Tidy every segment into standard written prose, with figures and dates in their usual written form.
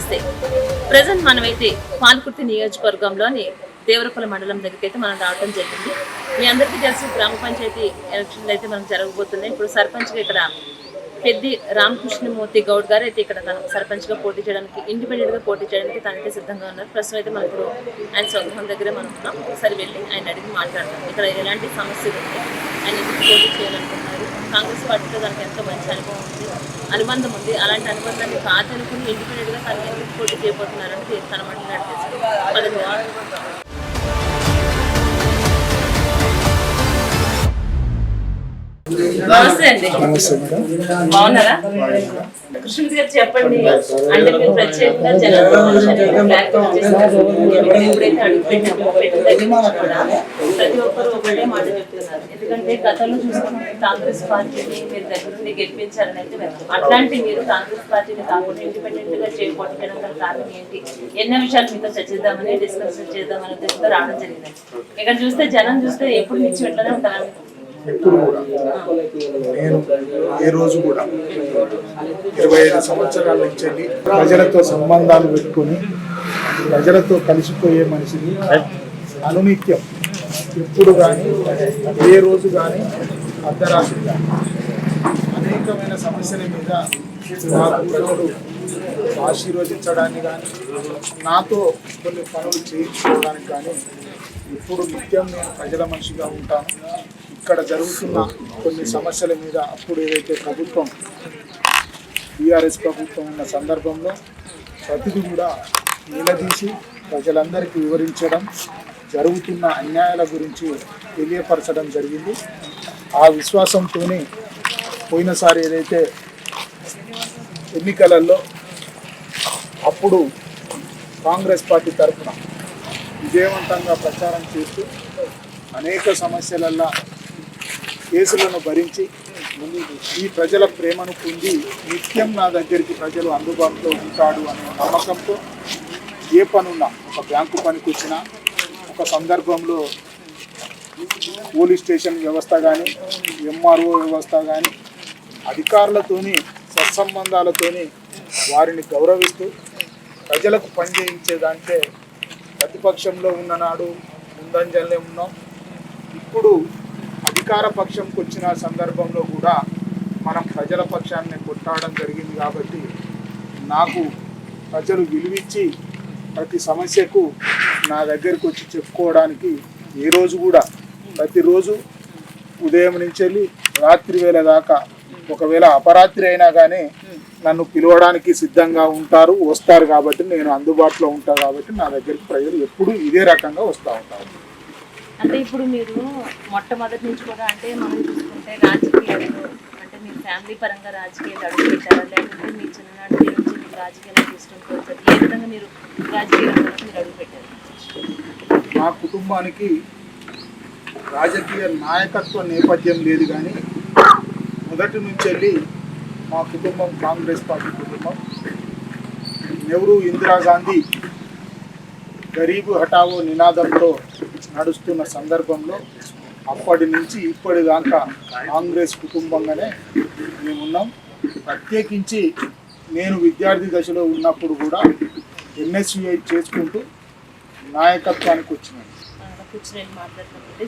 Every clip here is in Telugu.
నమస్తే. ప్రజెంట్ మనమైతే పాలకుర్తి నియోజకవర్గంలోని దేవరపల్లి మండలం దగ్గరికి అయితే మనం రావడం జరిగింది. మీ అందరికీ తెలుసు గ్రామ పంచాయతీ ఎలక్షన్లు అయితే మనం జరగబోతున్నాయి. ఇప్పుడు సర్పంచ్గా ఇక్కడ పెద్ది రామకృష్ణమూర్తి గౌడ్ గారు అయితే ఇక్కడ తను సర్పంచ్గా పోటీ చేయడానికి ఇండిపెండెంట్గా పోటీ చేయడానికి తనైతే సిద్ధంగా ఉన్నారు. ప్రస్తుతం అయితే మనం ఇప్పుడు ఆయన స్వగృహం దగ్గరే మనం ఉన్నాం. ఒకసారి వెళ్ళి ఆయన అడిగి మాట్లాడతాం. ఇక్కడ ఎలాంటి సమస్యలు ఉంది, ఆయన ఎందుకు పోటీ చేయాలనుకుంటున్నారు, కాంగ్రెస్ పార్టీలో తనకు ఎంతో మంచి అనుభవం ఉంది, అనుబంధం ఉంది, అలాంటి అనుబంధాన్ని కాదనుకుని ఇండిపెండెంట్గా తను ఎందుకు పోటీ చేయబోతున్నారని తన మాట్లాడుతుంది. నమస్తే అండి. బాగున్నారా? కృష్ణమూర్తి గారు చెప్పండి. అంటే మీరు ప్రత్యేకంగా ఎప్పుడైతే అడుగుపెట్టామో పెట్టిన దగ్గర నుంచి కూడా ప్రతి ఒక్కరు ఒకటే మాట చెప్తున్నారు. ఎందుకంటే గతంలో చూసుకుంటే కాంగ్రెస్ పార్టీని మీరు దగ్గర నుండి గెలిపించారని అయితే అట్లాంటి మీరు కాంగ్రెస్ పార్టీని కాకుండా ఇండిపెండెంట్ గా చేయకపోవడం గల కారణం ఏంటి, ఎన్నో విషయాలు మీతో చర్చిద్దామని డిస్కస్ చేద్దామని ఉద్దేశంతో రావడం జరిగింది. ఇక్కడ చూస్తే జనం చూస్తే ఎప్పుడు నుంచి ఇట్లనే ఉంటారు. ఎప్పుడు కూడా నేను ఏ రోజు కూడా 25 సంవత్సరాల నుంచి ప్రజలతో సంబంధాలు పెట్టుకొని ప్రజలతో కలిసిపోయే మనిషిని అనునిత్యం ఎప్పుడు కానీ ఏ రోజు కానీ అర్ధరాత్రి కానీ అనేకమైన సమస్యల మీద నాకు ప్రజలు ఆశీర్వదించడానికి కానీ నాతో కొన్ని పనులు చేయించుకోవడానికి కానీ ఇప్పుడు నిత్యం నేను ప్రజల మనిషిగా ఉంటాను. ఇక్కడ జరుగుతున్న కొన్ని సమస్యల మీద అప్పుడు ఏదైతే ప్రభుత్వం టీఆర్ఎస్ ప్రభుత్వం ఉన్న సందర్భంలో ప్రతిదీ కూడా నిలదీసి ప్రజలందరికీ వివరించడం, జరుగుతున్న అన్యాయాల గురించి తెలియపరచడం జరిగింది. ఆ విశ్వాసంతోనే పోయినసారి ఏదైతే ఎన్నికలలో అప్పుడు కాంగ్రెస్ పార్టీ తరఫున విజయవంతంగా ప్రచారం చేస్తూ అనేక సమస్యలల్లో కేసులను భరించి ఈ ప్రజల ప్రేమను పొంది నిత్యం నా దగ్గరికి ప్రజలు అందుబాటులో ఉంటాడు అనే నమ్మకంతో ఏ పనున్నా, ఒక బ్యాంకు పనికి వచ్చినా, ఒక సందర్భంలో పోలీస్ స్టేషన్ వ్యవస్థ కానీ, ఎంఆర్ఓ వ్యవస్థ కానీ అధికారులతోని సత్సంబంధాలతోని వారిని గౌరవిస్తూ ప్రజలకు పనిచేయించేదంటే ప్రతిపక్షంలో ఉన్ననాడు ముందంజలే ఉన్నాం. ఇప్పుడు అధికార పక్షంకి వచ్చిన సందర్భంలో కూడా మనం ప్రజల పక్షాన్ని కొట్టాడడం జరిగింది. కాబట్టి నాకు ప్రజలు విలువించి ప్రతి సమస్యకు నా దగ్గరికి వచ్చి చెప్పుకోవడానికి ఏ రోజు కూడా ప్రతిరోజు ఉదయం నుంచి వెళ్ళి రాత్రి వేళ దాకా, ఒకవేళ అపరాత్రి అయినా కానీ నన్ను పిలవడానికి సిద్ధంగా ఉంటారు, వస్తారు. కాబట్టి నేను అందుబాటులో ఉంటాను. కాబట్టి నా దగ్గరికి ప్రజలు ఎప్పుడు ఇదే రకంగా వస్తూ ఉంటారు. అంటే ఇప్పుడు మీరు మొట్టమొదటి నుంచి కూడా అంటే మనం చూసుకుంటే రాజకీయాలు అంటే మీ ఫ్యామిలీ పరంగా రాజకీయాలు అడుగు పెట్టారా, లేకపోతే మీ చిన్ననాటి నుంచి మీరు రాజకీయాలు తీసుకుంటూ వచ్చారు? ఏ విధంగా మీరు రాజకీయాల్లో మీరు అడుగు పెట్టారు? మా కుటుంబానికి రాజకీయ నాయకత్వ నేపథ్యం లేదు, కానీ మొదటి నుంచి వెళ్ళి మా కుటుంబం కాంగ్రెస్ పార్టీ కుటుంబం. నెహ్రూ, ఇందిరాగాంధీ గరీబు హఠావో నినాదంతో నడుస్తున్న సందర్భంలో అప్పటి నుంచి ఇప్పటిదాకా కాంగ్రెస్ కుటుంబంగానే మేమున్నాం. ప్రత్యేకించి నేను విద్యార్థి దశలో ఉన్నప్పుడు కూడా ఎన్ఎస్యుఐ చేసుకుంటూ నాయకత్వానికి వచ్చినాను.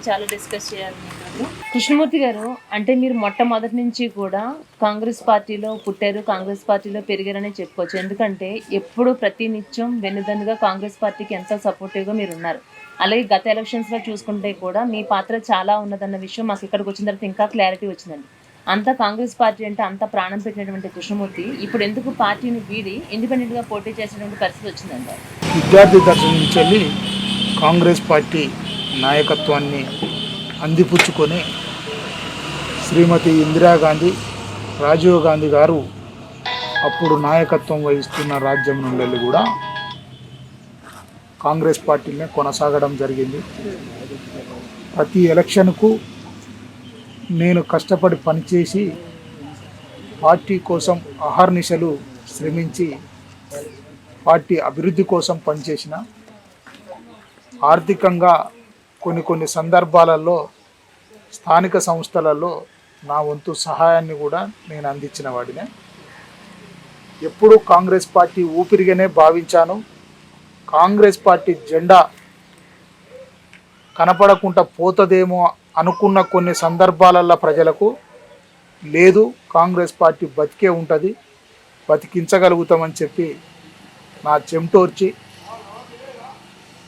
చాలా డిస్కస్ చేయాలనుకుంటున్నాను. కృష్ణమూర్తి గారు, అంటే మీరు మొట్టమొదటి నుంచి కూడా కాంగ్రెస్ పార్టీలో పుట్టారు, కాంగ్రెస్ పార్టీలో పెరిగారని చెప్పుకోవచ్చు. ఎందుకంటే ఎప్పుడు ప్రతి నిత్యం వెన్నుదన్నుగా కాంగ్రెస్ పార్టీకి ఎంతో సపోర్టివ్గా మీరు ఉన్నారు. అలాగే గత ఎలక్షన్స్లో చూసుకుంటే కూడా మీ పాత్ర చాలా ఉన్నదన్న విషయం మాకు ఇక్కడికి వచ్చిన తర్వాత ఇంకా క్లారిటీ వచ్చిందండి. అంత కాంగ్రెస్ పార్టీ అంటే అంత ప్రాణం పెట్టినటువంటి కృష్ణమూర్తి ఇప్పుడు ఎందుకు పార్టీని వీడి ఇండిపెండెంట్గా పోటీ చేసేటువంటి పరిస్థితి వచ్చిందండి? విద్యార్థి దశ నుంచి వెళ్ళి కాంగ్రెస్ పార్టీ నాయకత్వాన్ని అందిపుచ్చుకొని శ్రీమతి ఇందిరాగాంధీ, రాజీవ్ గాంధీ గారు అప్పుడు నాయకత్వం వహిస్తున్న రాజ్యం నుండి కూడా కాంగ్రెస్ పార్టీనే కొనసాగడం జరిగింది. ప్రతి ఎలక్షన్కు నేను కష్టపడి పనిచేసి పార్టీ కోసం అహర్నిశలు శ్రమించి పార్టీ అభివృద్ధి కోసం పనిచేసిన, ఆర్థికంగా కొన్ని సందర్భాలలో స్థానిక సంస్థలలో నా వంతు సహాయాన్ని కూడా నేను అందించిన వాడినే. ఎప్పుడూ కాంగ్రెస్ పార్టీ ఊపిరిగానే భావించాను. కాంగ్రెస్ పార్టీ జెండా కనపడకుండా పోతుందేమో అనుకున్న కొన్ని సందర్భాలలో ప్రజలకు లేదు, కాంగ్రెస్ పార్టీ బతికే ఉంటుంది, బతికించగలుగుతామని చెప్పి నా చెమటోర్చి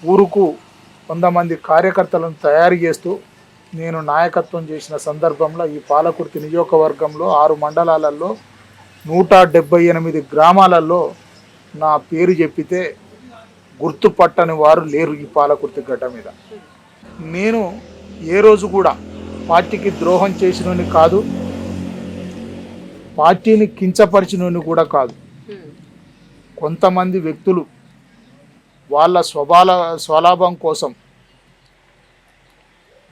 ఊరుకు 100 మంది కార్యకర్తలను తయారు చేస్తూ నేను నాయకత్వం చేసిన సందర్భంలో ఈ పాలకుర్తి నియోజకవర్గంలో 6 మండలాలలో 178 గ్రామాలలో నా పేరు చెప్పితే గుర్తుపట్టని వారు లేరు ఈ పాలకుర్తి గడ్డ మీద. నేను ఏ రోజు కూడా పార్టీకి ద్రోహం చేసినోని కాదు, పార్టీని కించపరిచినోని కూడా కాదు. కొంతమంది వ్యక్తులు వాళ్ళ స్వలాభం కోసం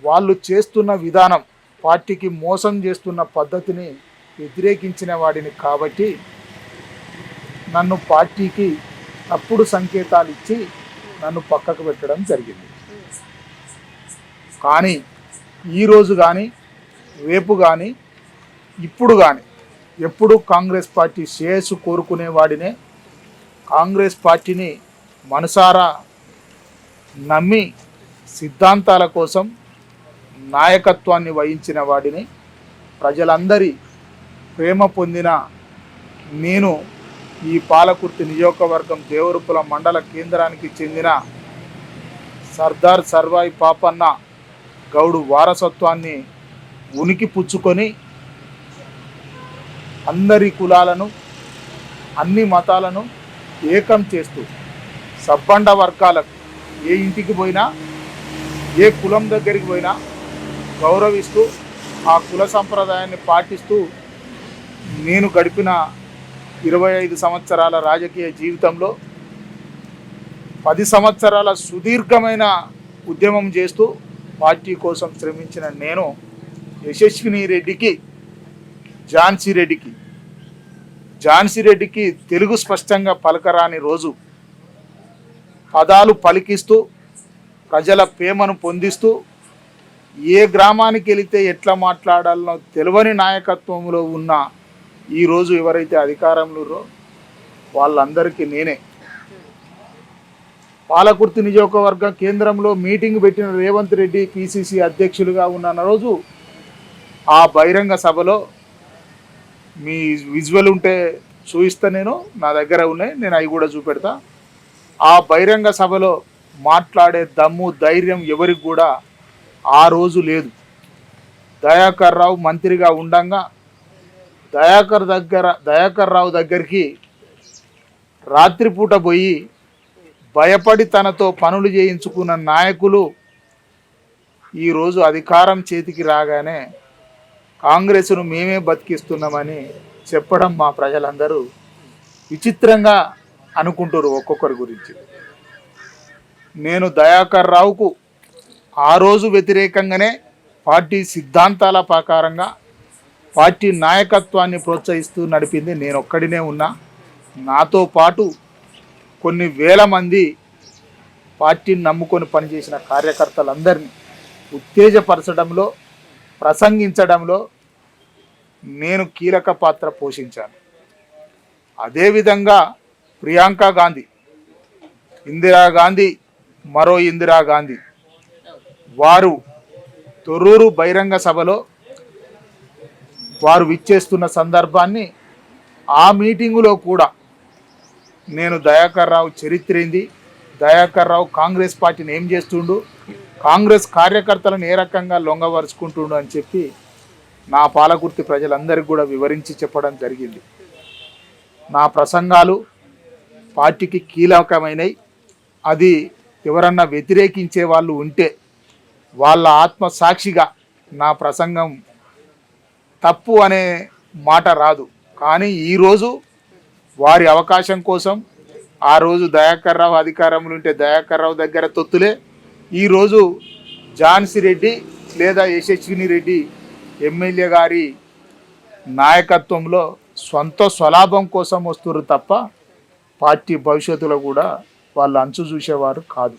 వాళ్ళు చేస్తున్న విధానం, పార్టీకి మోసం చేస్తున్న పద్ధతిని వ్యతిరేకించిన వాడిని కాబట్టి నన్ను పార్టీకి తప్పుడు సంకేతాలు ఇచ్చి నన్ను పక్కకు పెట్టడం జరిగింది. కానీ ఈరోజు కానీ రేపు కానీ ఇప్పుడు కానీ ఎప్పుడు కాంగ్రెస్ పార్టీ శ్రేయస్సు కోరుకునేవాడినే, కాంగ్రెస్ పార్టీని మనసారా నమ్మి సిద్ధాంతాల కోసం నాయకత్వాన్ని వహించిన వాడిని, ప్రజలందరి ప్రేమ పొందిన నేను ఈ పాలకుర్తి నియోజకవర్గం దేవరుపుల మండల కేంద్రానికి చెందిన సర్దార్ సర్వాయి పాపన్న గౌడు వారసత్వాన్ని ఉనికి పుచ్చుకొని అందరి కులాలను అన్ని మతాలను ఏకం చేస్తూ సబ్బండ వర్గాలకు ఏ ఇంటికి పోయినా ఏ కులం దగ్గరికి పోయినా గౌరవిస్తూ ఆ కుల సంప్రదాయాన్ని పాటిస్తూ నేను గడిపిన 25 సంవత్సరాల రాజకీయ జీవితంలో 10 సంవత్సరాల సుదీర్ఘమైన ఉద్యమం చేస్తూ పార్టీ కోసం శ్రమించిన నేను యశస్విని రెడ్డికి ఝాన్సీ రెడ్డికి తెలుగు స్పష్టంగా పలకరాని రోజు పదాలు పలికిస్తూ ప్రజల ప్రేమను పొందిస్తూ ఏ గ్రామానికి వెళితే ఎట్లా మాట్లాడాలనో తెలియని నాయకత్వంలో ఉన్న ఈరోజు ఎవరైతే అధికారంలో వాళ్ళందరికీ నేనే పాలకుర్తి నియోజకవర్గ కేంద్రంలో మీటింగ్ పెట్టిన రేవంత్ రెడ్డి పిసిసి అధ్యక్షులుగా ఉన్న రోజు ఆ బహిరంగ సభలో మీ విజువల్ ఉంటే చూపిస్తా, నా దగ్గర ఉన్నాయి, నేను అవి కూడా చూపెడతా. ఆ బహిరంగ సభలో మాట్లాడే దమ్ము ధైర్యం ఎవరికి కూడా ఆ రోజు లేదు. దయాకర్ రావు మంత్రిగా ఉండంగా దయాకర్ రావు దగ్గరికి రాత్రిపూట పోయి భయపడి తనతో పనులు చేయించుకున్న నాయకులు ఈరోజు అధికారం చేతికి రాగానే కాంగ్రెస్ను మేమే బతికిస్తున్నామని చెప్పడం మా ప్రజలందరూ విచిత్రంగా అనుకుంటారు ఒక్కొక్కరి గురించి. నేను దయాకర్ రావుకు ఆ రోజు వ్యతిరేకంగానే పార్టీ సిద్ధాంతాల ప్రకారంగా పార్టీ నాయకత్వాన్ని ప్రోత్సహిస్తూ నడిపింది నేను ఒక్కడినే ఉన్నా. నాతో పాటు కొన్ని వేల మంది పార్టీని నమ్ముకొని పనిచేసిన కార్యకర్తలందరినీ ఉత్తేజపరచడంలో, ప్రసంగించడంలో నేను కీలక పాత్ర పోషించాను. అదేవిధంగా ప్రియాంక గాంధీ, ఇందిరాగాంధీ, మరో ఇందిరాగాంధీ వారు తొర్రూరు బహిరంగ సభలో వారు విచ్చేస్తున్న సందర్భాన్ని ఆ మీటింగులో కూడా నేను దయాకర్ రావు చరిత్ర ఏంది, దయాకర్ రావు కాంగ్రెస్ పార్టీని ఏం చేస్తుండు, కాంగ్రెస్ కార్యకర్తలను ఏ రకంగా లొంగవరుచుకుంటుండు అని చెప్పి నా పాలకుర్తి ప్రజలందరికీ కూడా వివరించి చెప్పడం జరిగింది. నా ప్రసంగాలు పార్టీకి కీలకమైనవి. అది ఎవరన్నా వ్యతిరేకించే వాళ్ళు ఉంటే వాళ్ళ ఆత్మసాక్షిగా నా ప్రసంగం తప్పు అనే మాట రాదు. కానీ ఈరోజు వారి అవకాశం కోసం ఆ రోజు దయాకర్ రావు అధికారంలో ఉంటే దయాకర్ రావు దగ్గర తొత్తులే, ఈరోజు ఝాన్సీ రెడ్డి లేదా యశస్విని రెడ్డి ఎమ్మెల్యే గారి నాయకత్వంలో స్వలాభం కోసం వస్తున్నారు తప్ప పార్టీ భవిష్యత్తులో కూడా వాళ్ళు అంచు చూసేవారు కాదు.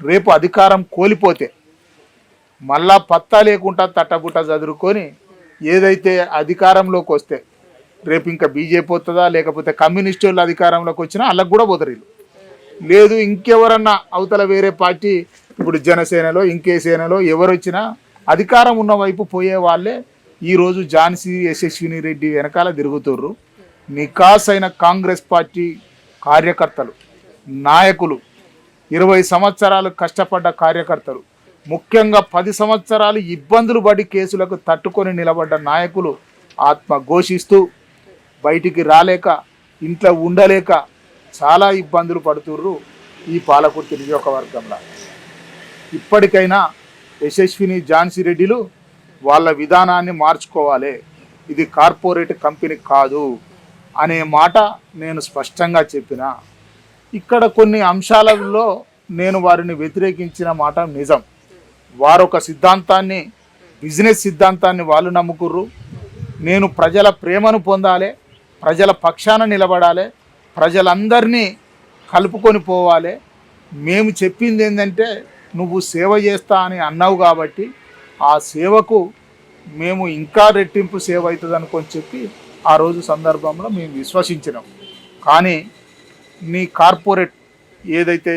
రేపు అధికారం కోల్పోతే మళ్ళా పత్తా లేకుండా తట్టబుట్ట చదువుకొని ఏదైతే అధికారంలోకి వస్తే రేపు ఇంకా బీజేపీ వస్తుందా లేకపోతే కమ్యూనిస్ట్ వాళ్ళు అధికారంలోకి వచ్చినా వాళ్ళకు కూడా పోతారు వీళ్ళు. లేదు ఇంకెవరన్నా అవతల వేరే పార్టీ ఇప్పుడు జనసేనలో ఇంకే సేనలో ఎవరు వచ్చినా అధికారం ఉన్న వైపు పోయే వాళ్ళే ఈరోజు ఝాన్సీ యశస్విని రెడ్డి వెనకాల తిరుగుతుర్రు. నికాస్ అయిన కాంగ్రెస్ పార్టీ కార్యకర్తలు నాయకులు 20 సంవత్సరాలు కష్టపడ్డ కార్యకర్తలు ముఖ్యంగా 10 సంవత్సరాలు ఇబ్బందులు పడి కేసులకు తట్టుకొని నిలబడ్డ నాయకులు ఆత్మ ఘోషిస్తూ బయటికి రాలేక ఇంట్లో ఉండలేక చాలా ఇబ్బందులు పడుతుర్రు ఈ పాలకుర్తి నియోజకవర్గంలో. ఇప్పటికైనా యశస్విని ఝాన్సీ రెడ్డిలు వాళ్ళ విధానాన్ని మార్చుకోవాలి, ఇది కార్పొరేట్ కంపెనీ కాదు అనే మాట నేను స్పష్టంగా చెప్పిన. ఇక్కడ కొన్ని అంశాలలో నేను వారిని వ్యతిరేకించిన మాట నిజం. వారొక సిద్ధాంతాన్ని బిజినెస్ సిద్ధాంతాన్ని వాళ్ళు నమ్ముకుర్రు. నేను ప్రజల ప్రేమను పొందాలి, ప్రజల పక్షాన నిలబడాలి, ప్రజలందరినీ కలుపుకొని పోవాలి. మేము చెప్పింది ఏంటంటే నువ్వు సేవ చేస్తా అని అన్నావు కాబట్టి ఆ సేవకు మేము ఇంకా రెట్టింపు సేవ అవుతుంది అనుకొని చెప్పి ఆ రోజు సందర్భంలో మేము విశ్వసించినాం. కానీ నీ కార్పొరేట్ ఏదైతే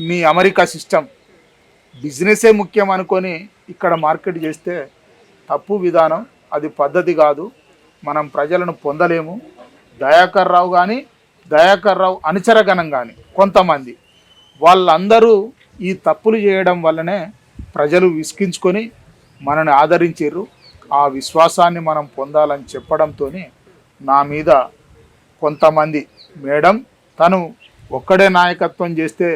నీ అమెరికా సిస్టమ్ బిజినెసే ముఖ్యం అనుకొని ఇక్కడ మార్కెట్ చేస్తే తప్పు విధానం, అది పద్ధతి కాదు. మనం ప్రజలను పొందలేము. దయాకర్ రావు కానీ దయాకర్ రావు అనుచరగణం కానీ కొంతమంది వాళ్ళందరూ ఈ తప్పులు చేయడం వల్లనే ప్రజలు విసిగించుకొని మనని ఆదరించారు. ఆ విశ్వాసాన్ని మనం పొందాలని చెప్పడంతో నా మీద కొంతమంది మేడం తను ఒక్కడే నాయకత్వం చేస్తే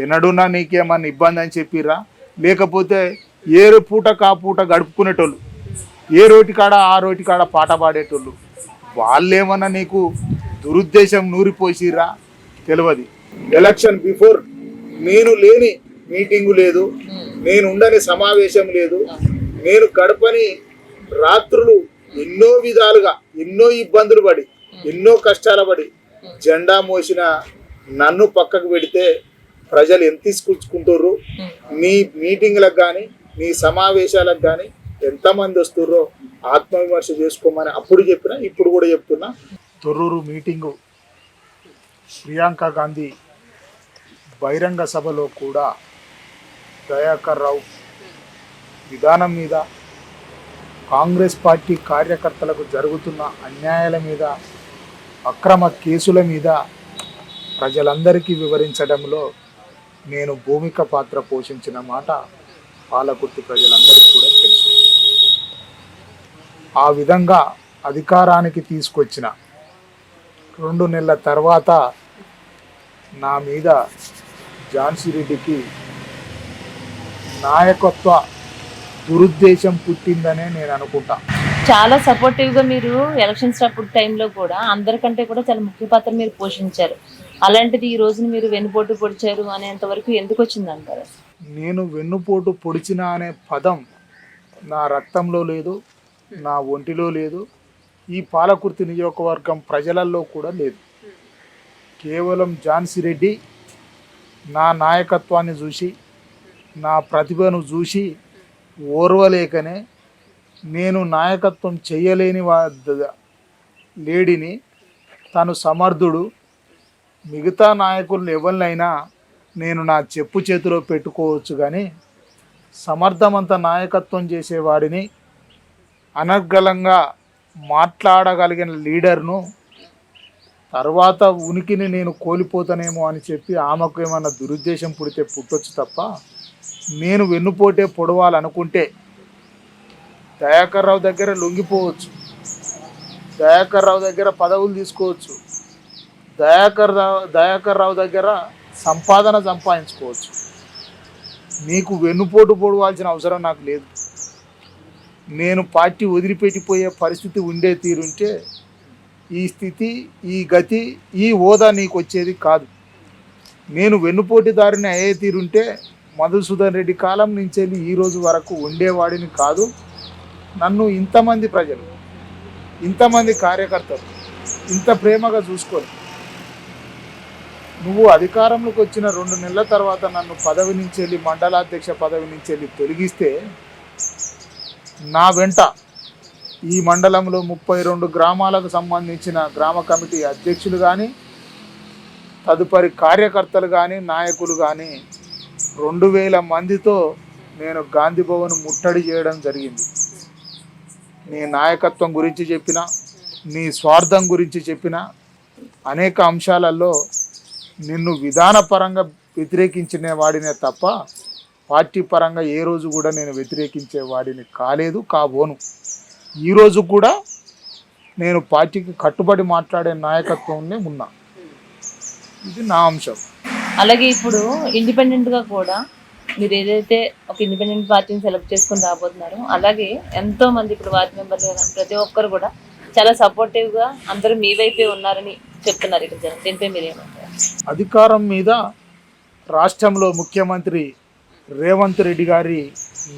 ఎన్నడూనా నీకేమన్నా ఇబ్బంది అని చెప్పిర్రా, లేకపోతే ఏ పూట కా పూట గడుపుకునేటోళ్ళు, ఏ రోటి కాడ ఆ రోటి కాడ పాట పాడేటోళ్ళు, వాళ్ళేమన్నా నీకు దురుద్దేశం నూరిపోసిర్రా తెలియదు. ఎలక్షన్ బిఫోర్ నేను లేని మీటింగు లేదు, నేను ఉండని సమావేశం లేదు, నేను గడపని రాత్రులు ఎన్నో విధాలుగా ఎన్నో ఇబ్బందులు పడి ఎన్నో కష్టాలు పడి జెండా మోసిన నన్ను పక్కకు పెడితే ప్రజలు ఎంత తీసుకుంటుర్రు, నీ మీటింగ్లకు కానీ నీ సమావేశాలకు కానీ ఎంతమంది వస్తుర్రో ఆత్మవిమర్శ చేసుకోమని అప్పుడు చెప్పినా ఇప్పుడు కూడా చెప్తున్నా. తొర్రూరు మీటింగు ప్రియాంక గాంధీ బహిరంగ సభలో కూడా దయాకర్ రావు విధానం మీద, కాంగ్రెస్ పార్టీ కార్యకర్తలకు జరుగుతున్న అన్యాయాల మీద, అక్రమ కేసుల మీద ప్రజలందరికీ వివరించడంలో నేను భూమిక పాత్ర పోషించిన మాట పాలకుర్తి ప్రజలందరికీ కూడా తెలుసు. ఆ విధంగా అధికారానికి తీసుకొచ్చిన 2 నెలల తర్వాత నా మీద ఝాన్సీ రెడ్డికి నాయకత్వ దురుద్దేశం పుట్టిందనే నేను అనుకుంటా. చాలా సపోర్టివ్గా మీరు ఎలక్షన్స్ అప్పుడు టైంలో కూడా అందరికంటే కూడా చాలా ముఖ్య పాత్ర మీరు పోషించారు. అలాంటిది ఈ రోజున మీరు వెన్నుపోటు పొడిచారు అనేంత వరకు ఎందుకు వచ్చింది అంటారు? నేను వెన్నుపోటు పొడిచిన అనే పదం నా రక్తంలో లేదు, నా ఒంటిలో లేదు, ఈ పాలకుర్తి నియోజకవర్గం ప్రజలలో కూడా లేదు. కేవలం ఝాన్సీ రెడ్డి నా నాయకత్వాన్ని చూసి, నా ప్రతిభను చూసి ఓర్వలేకనే నేను నాయకత్వం చేయలేని లేడిని, తను సమర్థుడు, మిగతా నాయకులను ఎవరినైనా నేను నా చెప్పు చేతిలో పెట్టుకోవచ్చు కానీ సమర్థవంత నాయకత్వం చేసేవాడిని, అనర్గళంగా మాట్లాడగలిగిన లీడర్ను తర్వాత ఉనికిని నేను కోల్పోతానేమో అని చెప్పి ఆమెకు ఏమన్నా దురుద్దేశం పుడితే పుట్టొచ్చు తప్ప నేను వెన్నుపోటే పొడవాలనుకుంటే దయాకర్ రావు దగ్గర లొంగిపోవచ్చు, దయాకర్ రావు దగ్గర పదవులు తీసుకోవచ్చు, దయాకర్ రావు దగ్గర సంపాదన సంపాదించుకోవచ్చు. నీకు వెన్నుపోటు పొడవాల్సిన అవసరం నాకు లేదు. నేను పార్టీ వదిలిపెట్టిపోయే పరిస్థితి ఉండే తీరుంటే ఈ స్థితి, ఈ గతి, ఈ హోదా నీకు వచ్చేది కాదు. నేను వెన్నుపోటుదారిని అయ్యే తీరుంటే మధుసూదన్ రెడ్డి కాలం నుంచి వెళ్ళి ఈ రోజు వరకు ఉండేవాడిని కాదు. నన్ను ఇంతమంది ప్రజలు, ఇంతమంది కార్యకర్తలు ఇంత ప్రేమగా చూసుకోరు. నువ్వు అధికారంలోకి వచ్చిన 2 నెలల తర్వాత నన్ను పదవి నుంచి వెళ్ళి, మండలాధ్యక్ష పదవి నుంచి వెళ్ళి తొలగిస్తే నా వెంట ఈ మండలంలో 32 గ్రామాలకు సంబంధించిన గ్రామ కమిటీ అధ్యక్షులు కానీ తదుపరి కార్యకర్తలు కానీ నాయకులు కానీ 2000 మందితో నేను గాంధీ భవన్ ముట్టడి చేయడం జరిగింది. నీ నాయకత్వం గురించి చెప్పిన, నీ స్వార్థం గురించి చెప్పిన అనేక అంశాలలో నిన్ను విధానపరంగా వ్యతిరేకించిన వాడినే తప్ప పార్టీ పరంగా ఏ రోజు కూడా నేను వ్యతిరేకించే వాడిని కాలేదు, కాబోను. ఈరోజు కూడా నేను పార్టీకి కట్టుబడి మాట్లాడే నాయకత్వంలో ఉన్నా. ఇది నా అంశం. అలాగే ఇప్పుడు ఇండిపెండెంట్గా కూడా మీరు ఏదైతే ఒక ఇండిపెండెంట్ పార్టీని సెలెక్ట్ చేసుకుని రాబోతున్నారో, అలాగే ఎంతో మంది ఇప్పుడు వార్డు మెంబర్లు కానీ ప్రతి ఒక్కరు కూడా చాలా సపోర్టివ్గా అందరూ మీ వైపే ఉన్నారని చెప్తున్నారు ఇక్కడ జనం. దీనిపై మీరు ఏమంటారు? అధికారం మీద రాష్ట్రంలో ముఖ్యమంత్రి రేవంత్ రెడ్డి గారి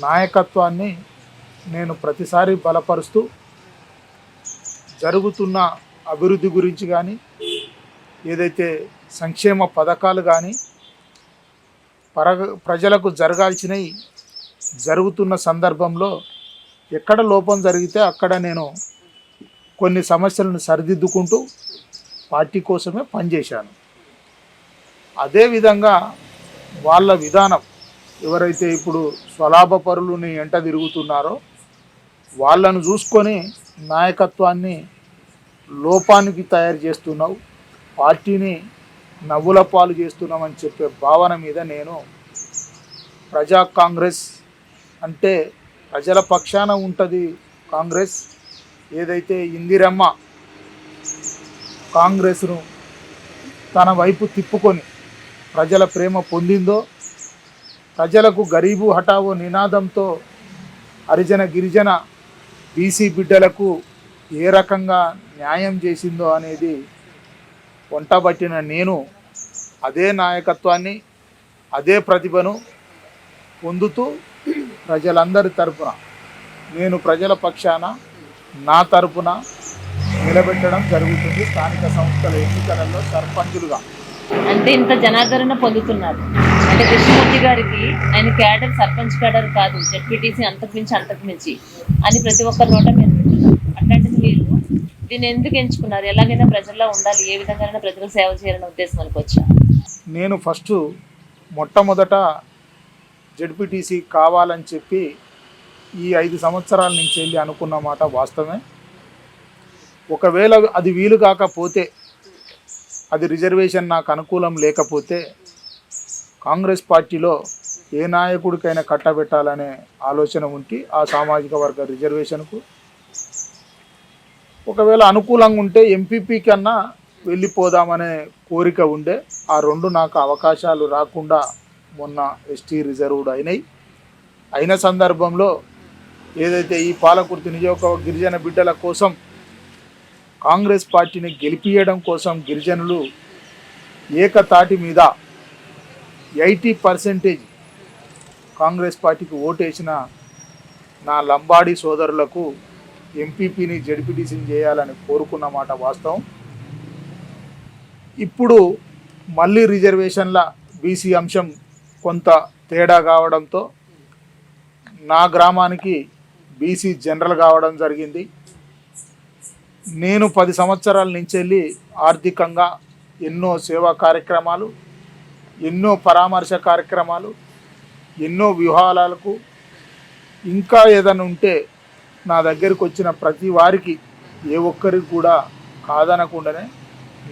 నాయకత్వాన్ని నేను ప్రతిసారి బలపరుస్తూ జరుగుతున్న అభివృద్ధి గురించి కానీ ఏదైతే సంక్షేమ పథకాలు కానీ ప్రజలకు జరగాల్సినవి జరుగుతున్న సందర్భంలో ఎక్కడ లోపం జరిగితే అక్కడ నేను కొన్ని సమస్యలను సరిదిద్దుకుంటూ పార్టీ కోసమే పనిచేశాను. అదేవిధంగా వాళ్ళ విధానం ఎవరైతే ఇప్పుడు స్వలాభపరులని ఎంట తిరుగుతున్నారో వాళ్ళను చూసుకొని నాయకత్వాన్ని లోపానికి తయారు చేస్తున్నావు, పార్టీని నవ్వుల పాలు చేస్తున్నామని చెప్పే భావన మీద నేను ప్రజా కాంగ్రెస్ అంటే ప్రజల పక్షాన ఉంటుంది కాంగ్రెస్. ఏదైతే ఇందిరమ్మ కాంగ్రెస్ను తన వైపు తిప్పుకొని ప్రజల ప్రేమ పొందిందో, ప్రజలకు గరీబు హఠావో నినాదంతో హరిజన గిరిజన బీసీ బిడ్డలకు ఏ రకంగా న్యాయం చేసిందో అనేది వంటబట్టిన నేను అదే నాయకత్వాన్ని అదే ప్రతిభను పొందుతూ ప్రజలందరి తరపున నేను ప్రజల పక్షాన నా తరపున నిలబెట్టడం జరుగుతుంది. స్థానిక సంస్థల ఎన్నికలలో సర్పంచులుగా అంటే ఇంత జనాదరణ పొందుతున్నారు అంటే కృష్ణమూర్తి గారికి ఆయన క్యాడర్ సర్పంచ్ క్యాడర్ కాదు, జెడ్పీటీసీ అంతకు మించి అని ప్రతి ఒక్కరి నోట మీరు వింటున్నారు. అట్లాంటిది మీరు దీన్ని ఎందుకు ఎంచుకున్నారు? ఎలాగైనా ప్రజల్లో ఉండాలి, ఏ విధంగా ప్రజలకు సేవ చేయాలనే ఉద్దేశం అనుకోవచ్చా? నేను మొట్టమొదట జెడ్పీటీసీ కావాలని చెప్పి ఈ 5 సంవత్సరాల నుంచి వెళ్ళి అనుకున్న మాట వాస్తవమే. ఒకవేళ అది వీలు కాకపోతే, అది రిజర్వేషన్ నాకు అనుకూలం లేకపోతే కాంగ్రెస్ పార్టీలో ఏ నాయకుడికైనా కట్టబెట్టాలనే ఆలోచన ఉంటే ఆ సామాజిక వర్గ రిజర్వేషన్కు ఒకవేళ అనుకూలంగా ఉంటే ఎంపీపీ కన్నా వెళ్ళిపోదామనే కోరిక ఉండే. ఆ 2 నాకు అవకాశాలు రాకుండా మొన్న ఎస్టీ రిజర్వ్డ్ అయిన సందర్భంలో ఏదైతే ఈ పాలకుర్తి నియోజకవర్గ గిరిజన బిడ్డల కోసం కాంగ్రెస్ పార్టీని గెలిపియడం కోసం గిరిజనులు ఏకతాటి మీద 80% కాంగ్రెస్ పార్టీకి ఓటేసిన నా లంబాడీ సోదరులకు ఎంపీపీని జెడ్పీటీసీని చేయాలని కోరుకున్న మాట వాస్తవం. ఇప్పుడు మళ్ళీ రిజర్వేషన్ల బీసీ అంశం కొంత తేడా కావడంతో నా గ్రామానికి బీసీ జనరల్ కావడం జరిగింది. నేను 10 సంవత్సరాల నుంచి వెళ్ళి ఆర్థికంగా ఎన్నో సేవా కార్యక్రమాలు, ఎన్నో పరామర్శ కార్యక్రమాలు, ఎన్నో వివాహాలకు ఇంకా ఏదైనా ఉంటే నా దగ్గరికి వచ్చిన ప్రతి వారికి ఏ ఒక్కరికి కూడా కాదనకుండానే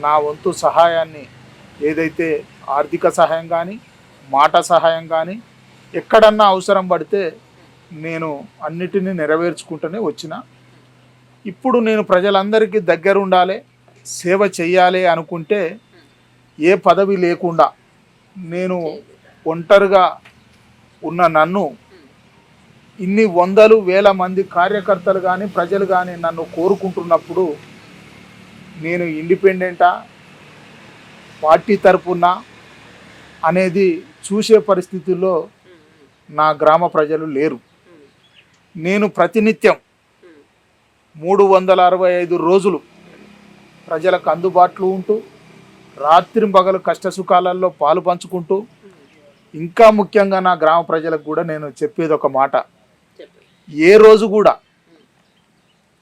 నా వంతు సహాయాన్ని ఏదైతే ఆర్థిక సహాయం కానీ మాట సహాయం కానీ ఎక్కడన్నా అవసరం పడితే నేను అన్నిటినీ నెరవేర్చుకుంటూనే వచ్చిన. ఇప్పుడు నేను ప్రజలందరికీ దగ్గర ఉండాలి, సేవ చెయ్యాలి అనుకుంటే ఏ పదవి లేకుండా నేను ఒంటరిగా ఉన్న నన్ను ఇన్ని వందలు వేల మంది కార్యకర్తలు కానీ ప్రజలు కానీ నన్ను కోరుకుంటున్నప్పుడు నేను ఇండిపెండెంటా పార్టీ తరపున అనేది చూసే పరిస్థితుల్లో నా గ్రామ ప్రజలు లేరు. నేను ప్రతినిత్యం 365 రోజులు ప్రజలకు అందుబాటులో ఉంటూ రాత్రింపగలు కష్టసుఖాలలో పాలు పంచుకుంటూ, ఇంకా ముఖ్యంగా నా గ్రామ ప్రజలకు కూడా నేను చెప్పేది ఒక మాట, ఏ రోజు కూడా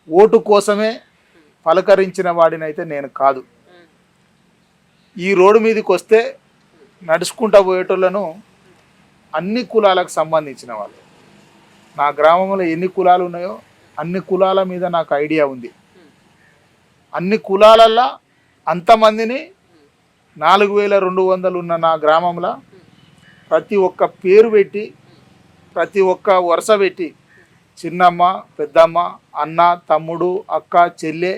ఓటు కోసమే పలకరించిన వాడినైతే నేను కాదు. ఈ రోడ్డు మీదకి వస్తే నడుచుకుంటా పోయేటోళ్ళను అన్ని కులాలకు సంబంధించిన వాళ్ళు. నా గ్రామంలో ఎన్ని కులాలు ఉన్నాయో అన్ని కులాల మీద నాకు ఐడియా ఉంది. అన్ని కులాలల్లో అంతమందిని 4200 ఉన్న నా గ్రామంలో ప్రతి ఒక్క పేరు పెట్టి, ప్రతి ఒక్క వరుస పెట్టి, చిన్నమ్మ, పెద్దమ్మ, అన్న, తమ్ముడు, అక్క, చెల్లె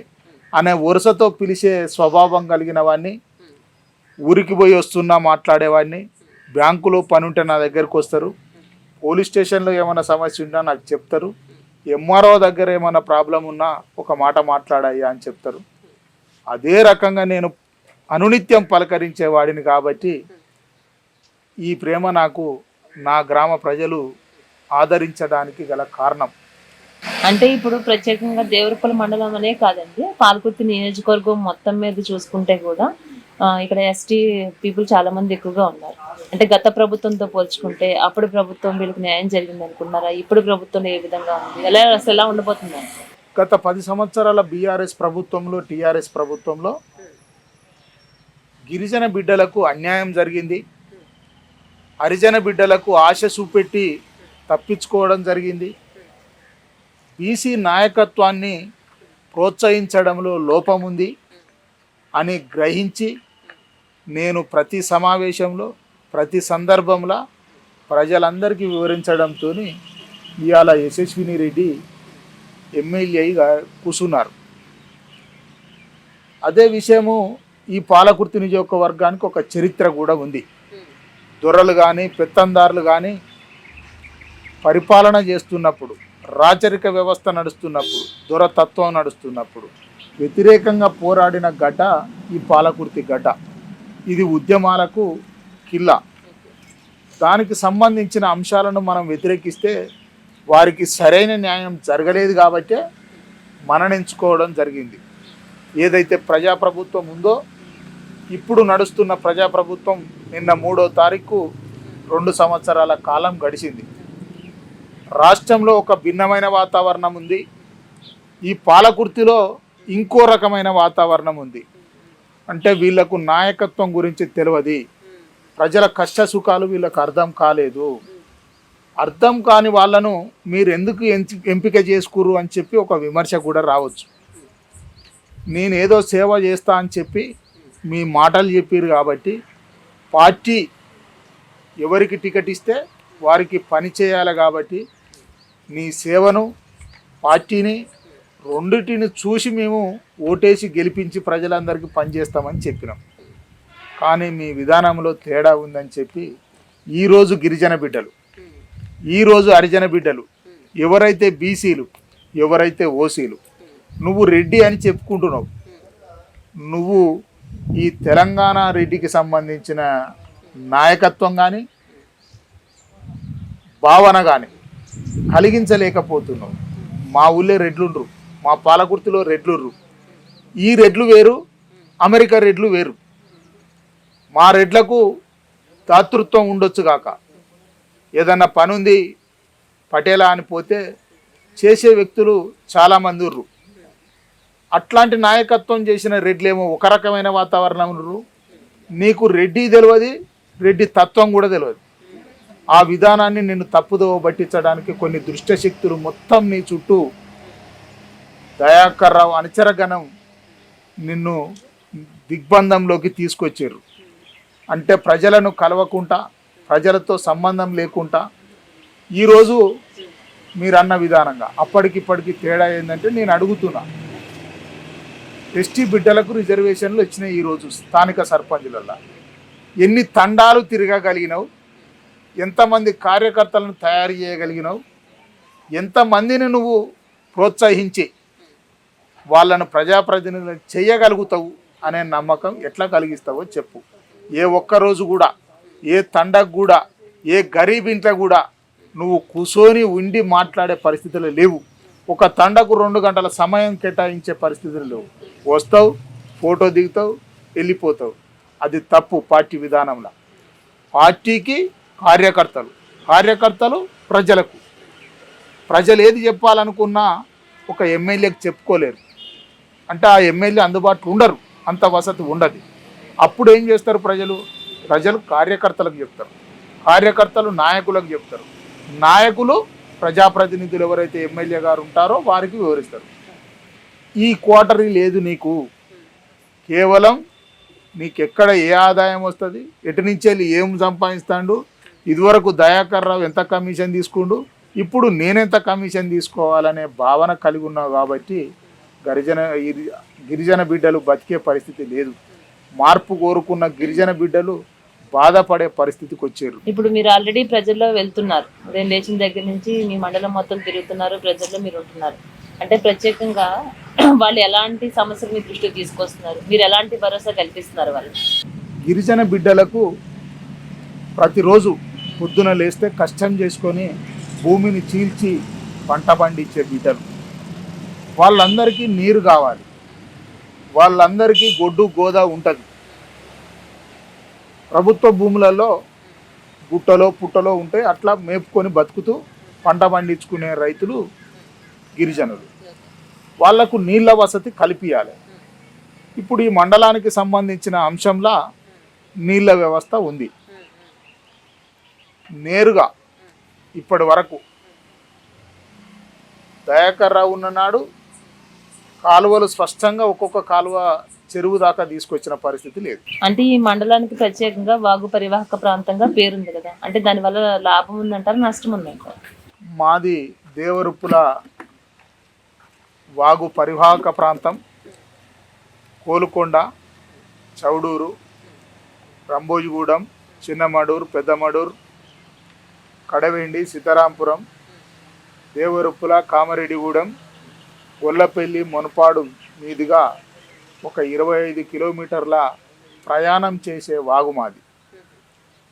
అనే వరుసతో పిలిచే స్వభావం కలిగిన వాడిని, ఊరికి పోయి వస్తున్నా మాట్లాడేవాడిని, బ్యాంకులో పని ఉంటే నా దగ్గరికి వస్తారు, పోలీస్ స్టేషన్లో ఏమైనా సమస్య ఉన్నా నాకు చెప్తారు, ఎంఆర్ఓ దగ్గర ఏమైనా ప్రాబ్లం ఉన్నా ఒక మాట మాట్లాడయ్యా అని చెప్తారు. అదే రకంగా నేను అనునిత్యం పలకరించే వాడిని కాబట్టి ఈ ప్రేమ నాకు నా గ్రామ ప్రజలు ఆదరించడానికి గల కారణం. అంటే ఇప్పుడు ప్రత్యేకంగా దేవరపల్లి మండలం అనే కాదండి, పాలకుర్తి నియోజకవర్గం మొత్తం మీద చూసుకుంటే కూడా ఇక్కడ ఎస్టీ పీపుల్ చాలా మంది ఎక్కువగా ఉన్నారు. అంటే గత ప్రభుత్వంతో పోల్చుకుంటే అప్పుడు ప్రభుత్వం వీళ్ళకి న్యాయం జరిగింది అనుకున్నారా? ఇప్పుడు ప్రభుత్వంలో ఏ విధంగా ఉంది, ఎలా ఉండబోతుంది? గత 10 సంవత్సరాల బీఆర్ఎస్ ప్రభుత్వంలో, టీఆర్ఎస్ ప్రభుత్వంలో గిరిజన బిడ్డలకు అన్యాయం జరిగింది. హరిజన బిడ్డలకు ఆశ చూపెట్టి తప్పించుకోవడం జరిగింది. బీసీ నాయకత్వాన్ని ప్రోత్సహించడంలో లోపం ఉంది అని గ్రహించి నేను ప్రతి సమావేశంలో, ప్రతి సందర్భంలో ప్రజలందరికీ వివరించడంతో ఇవాళ యశస్విని రెడ్డి ఎమ్మెల్యేగా కూర్చున్నారు. అదే విషయము ఈ పాలకుర్తి నియోజకవర్గానికి ఒక చరిత్ర కూడా ఉంది. దొరలు కానీ పెత్తందారులు కానీ పరిపాలన చేస్తున్నప్పుడు, రాచరిక వ్యవస్థ నడుస్తున్నప్పుడు, దొరతత్వం నడుస్తున్నప్పుడు వ్యతిరేకంగా పోరాడిన గడ్డ ఈ పాలకుర్తి గడ్డ. ఇది ఉద్యమాలకు కిల్ల. దానికి సంబంధించిన అంశాలను మనం వ్యతిరేకిస్తే వారికి సరైన న్యాయం జరగలేదు కాబట్టే మననెంచుకోవడం జరిగింది. ఏదైతే ప్రజాప్రభుత్వం ఉందో, ఇప్పుడు నడుస్తున్న ప్రజాప్రభుత్వం నిన్న 3వ తారీఖు 2 సంవత్సరాల కాలం గడిచింది. రాష్ట్రంలో ఒక భిన్నమైన వాతావరణం ఉంది. ఈ పాలకుర్తిలో ఇంకో రకమైన వాతావరణం ఉంది. అంటే వీళ్లకు నాయకత్వం గురించి తెలియదు, ప్రజల కష్ట సుఖాలు వీళ్ళకు అర్థం కాలేదు. అర్థం కాని వాళ్ళను మీరు ఎందుకు ఎంపిక చేసుకురు అని చెప్పి ఒక విమర్శ కూడా రావచ్చు. నేనేదో సేవ చేస్తా అని చెప్పి మీ మాటలు చెప్పారు కాబట్టి పార్టీ ఎవరికి టికెట్ ఇస్తే వారికి పని చేయాలి కాబట్టి నీ సేవను, పార్టీని రెండిటిని చూసి మేము ఓటేసి గెలిపించి ప్రజలందరికీ పనిచేస్తామని చెప్పినాం. కానీ మీ విధానంలో తేడా ఉందని చెప్పి ఈరోజు గిరిజన బిడ్డలు, ఈరోజు హరిజన బిడ్డలు, ఎవరైతే బీసీలు, ఎవరైతే ఓసీలు, నువ్వు రెడ్డి అని చెప్పుకుంటున్నావు, నువ్వు ఈ తెలంగాణ రెడ్డికి సంబంధించిన నాయకత్వం కానీ భావన కానీ కలిగించలేకపోతున్నావు. మా ఊళ్ళో రెడ్లుండ్రు, మా పాలకుర్తిలో రెడ్లుర్రు. ఈ రెడ్లు వేరు, అమెరికా రెడ్లు వేరు. మా రెడ్లకు దాతృత్వం ఉండొచ్చు కాక, ఏదన్నా పని ఉంది పటేలా అని పోతే చేసే వ్యక్తులు చాలామంది ఉర్రు. అట్లాంటి నాయకత్వం చేసిన రెడ్లేమో ఒక రకమైన వాతావరణం ఉర్రు. నీకు రెడ్డి తెలియదు, రెడ్డి తత్వం కూడా తెలియదు. ఆ విధానాన్ని నిన్ను తప్పుదోవ పట్టించడానికి కొన్ని దుష్ట శక్తులు మొత్తం నీ చుట్టూ దయాకర్ రావు అనుచరగణం నిన్ను దిగ్బంధంలోకి తీసుకొచ్చారు. అంటే ప్రజలను కలవకుండా, ప్రజలతో సంబంధం లేకుండా ఈరోజు మీరన్న విధానంగా అప్పటికిప్పటికి తేడా ఏంటంటే, నేను అడుగుతున్నా, ఎస్టీ బిడ్డలకు రిజర్వేషన్లు వచ్చినాయి. ఈరోజు స్థానిక సర్పంచులలో ఎన్ని తండాలు తిరగగలిగినావు, ఎంతమంది కార్యకర్తలను తయారు చేయగలిగినావు, ఎంతమందిని నువ్వు ప్రోత్సహించి వాళ్ళను ప్రజాప్రతినిధులను చేయగలుగుతావు అనే నమ్మకం ఎట్లా కలిగిస్తావో చెప్పు. ఏ ఒక్కరోజు కూడా, ఏ తండకు కూడా, ఏ గరీబ్ ఇంట్లో కూడా నువ్వు కూర్చొని ఉండి మాట్లాడే పరిస్థితులు లేవు. ఒక తండకు 2 గంటల సమయం కేటాయించే పరిస్థితులు లేవు. వస్తావు, ఫోటో దిగుతావు, వెళ్ళిపోతావు. అది తప్పు పార్టీ విధానంలో. పార్టీకి కార్యకర్తలు, కార్యకర్తలు ప్రజలకు. ప్రజలు ఏది చెప్పాలనుకున్నా ఒక ఎమ్మెల్యేకి చెప్పుకోలేరు. అంటే ఆ ఎమ్మెల్యే అందుబాటులో ఉండరు, అంత వసతి ఉండదు. అప్పుడు ఏం చేస్తారు ప్రజలు కార్యకర్తలకు చెప్తారు, కార్యకర్తలు నాయకులకు చెప్తారు, నాయకులు ప్రజాప్రతినిధులు ఎవరైతే ఎమ్మెల్యే గారు ఉంటారో వారికి వివరిస్తారు. ఈ క్వార్టరీ లేదు నీకు, కేవలం నీకెక్కడ ఏ ఆదాయం వస్తుంది, ఎటు నుంచి వెళ్ళి ఏం సంపాదిస్తాడు, ఇదివరకు దయాకర్ రావు ఎంత కమిషన్ తీసుకుండు, ఇప్పుడు నేనెంత కమిషన్ తీసుకోవాలనే భావన కలిగి ఉన్నావు. కాబట్టి గిరిజన బిడ్డలు బతికే పరిస్థితి లేదు. మార్పు కోరుకున్న గిరిజన బిడ్డలు బాధపడే పరిస్థితికి వచ్చారు. ఇప్పుడు మీరు ఆల్రెడీ ప్రజల్లో వెళ్తున్నారు, ఉదయం లేచిన దగ్గర నుంచి మీ మండలం మొత్తం తిరుగుతున్నారు, ప్రజల్లో మీరు ఉంటున్నారు. అంటే ప్రత్యేకంగా వాళ్ళు ఎలాంటి సమస్యలు మీ దృష్టికి తీసుకొస్తున్నారు, మీరు ఎలాంటి భరోసా కల్పిస్తున్నారు వాళ్ళు? గిరిజన బిడ్డలకు ప్రతిరోజు పొద్దున లేస్తే కష్టం చేసుకొని భూమిని చీల్చి పంట పండించే బిడ్డలు, వాళ్ళందరికీ నీరు కావాలి, వాళ్ళందరికీ గొడ్డు గోదా ఉంటుంది. ప్రభుత్వ భూములలో గుట్టలో పుట్టలో ఉంటే అట్లా మేపుకొని బతుకుతూ పంట పండించుకునే రైతులు గిరిజనులు. వాళ్లకు నీళ్ళ వసతి కల్పించాలి. ఇప్పుడు ఈ మండలానికి సంబంధించిన అంశంలో నీళ్ళ వ్యవస్థ ఉంది. నేరుగా ఇప్పటి వరకు దయాకర్ రావు ఉన్ననాడు కాలువలు స్పష్టంగా ఒక్కొక్క కాలువ చెరువు దాకా తీసుకొచ్చిన పరిస్థితి లేదు. అంటే ఈ మండలానికి ప్రత్యేకంగా వాగు పరివాహక ప్రాంతంగా పేరుంది కదా, అంటే దానివల్ల లాభం ఉందంటారు, నష్టం ఉందంటారు? మాది దేవరుప్పుల వాగు పరివాహక ప్రాంతం. కోలుకొండ, చౌడూరు, రంభోజిగూడెం, చిన్నమడూరు, పెద్దమడూరు, కడవెండి, సీతారాంపురం, దేవరుప్పుల, కామారెడ్డిగూడెం, గొల్లపల్లి, మునపాడు మీదుగా ఒక 25 కిలోమీటర్ల ప్రయాణం చేసే వాగు మాది.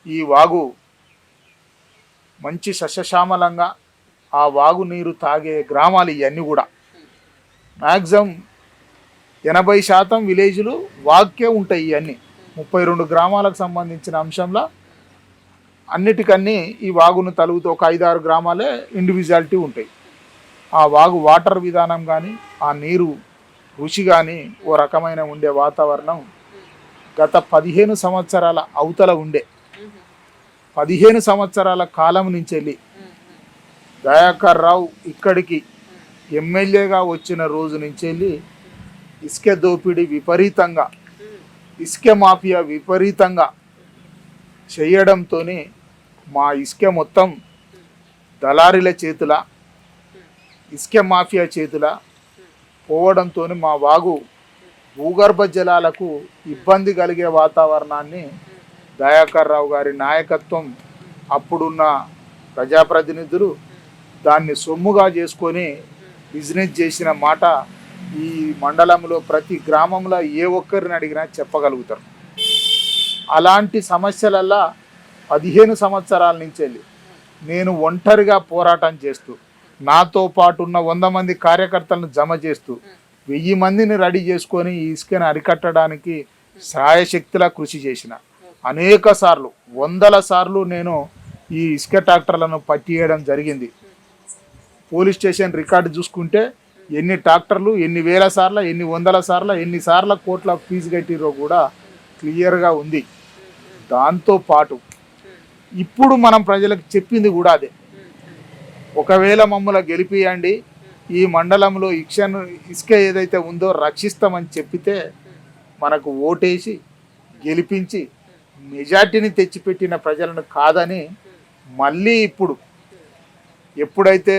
ఈ వాగు మంచి సస్యశ్యామలంగా ఆ వాగు నీరు తాగే గ్రామాలు ఇవన్నీ కూడా. మ్యాక్సిమం 80% విలేజ్లు వాగ్కే ఉంటాయి. ఇవన్నీ 32 గ్రామాలకు సంబంధించిన అంశంలో అన్నిటికన్నీ ఈ వాగును తలుగుతూ ఒక 5-6 గ్రామాలే ఇండివిజువాలిటీ ఉంటాయి. ఆ వాగు వాటర్ విధానం కానీ, ఆ నీరు రుచి కానీ, ఓ రకమైన ఉండే వాతావరణం గత 15 సంవత్సరాల అవతల ఉండే. 15 సంవత్సరాల కాలం నుంచి వెళ్ళి దయాకర్ రావు ఇక్కడికి ఎమ్మెల్యేగా వచ్చిన రోజు నుంచి వెళ్ళి ఇసుక దోపిడీ విపరీతంగా, ఇసుక మాఫియా విపరీతంగా చేయడంతో మా ఇసుక మొత్తం దళారీల చేతుల, ఇసుక మాఫియా చేతుల పోవడంతో మా వాగు భూగర్భ జలాలకు ఇబ్బంది కలిగే వాతావరణాన్ని దయాకర్ రావు గారి నాయకత్వం, అప్పుడున్న ప్రజాప్రతినిధులు దాన్ని సొమ్ముగా చేసుకొని బిజినెస్ చేసిన మాట ఈ మండలంలో ప్రతి గ్రామంలో ఏ ఒక్కరిని అడిగినా చెప్పగలుగుతారు. అలాంటి సమస్యలల్లా 15 సంవత్సరాల నుంచి వెళ్ళి నేను ఒంటరిగా పోరాటం చేస్తూ, నాతో పాటు ఉన్న 100 మంది కార్యకర్తలను జమ చేస్తూ 1000 మందిని రెడీ చేసుకొని ఈ ఇసుకను అరికట్టడానికి సాయశక్తిలా కృషి చేసిన. అనేక సార్లు, 100 సార్లు నేను ఈ ఇసుక ట్రాక్టర్లను పట్టివేయడం జరిగింది. పోలీస్ స్టేషన్ రికార్డు చూసుకుంటే ఎన్ని ట్రాక్టర్లు, ఎన్ని వేల సార్లు, ఎన్ని వందల సార్లు, ఎన్ని సార్ల కోట్ల ఫీజు కట్టిరో కూడా క్లియర్గా ఉంది. దాంతోపాటు ఇప్పుడు మనం ప్రజలకు చెప్పింది కూడా అదే. ఒకవేళ మమ్మల్ని గెలిపియండి, ఈ మండలంలో ఇసుక ఏదైతే ఉందో రక్షిస్తామని చెప్పితే మనకు ఓటేసి గెలిపించి మెజార్టీని తెచ్చిపెట్టిన ప్రజలను కాదని మళ్ళీ ఇప్పుడు ఎప్పుడైతే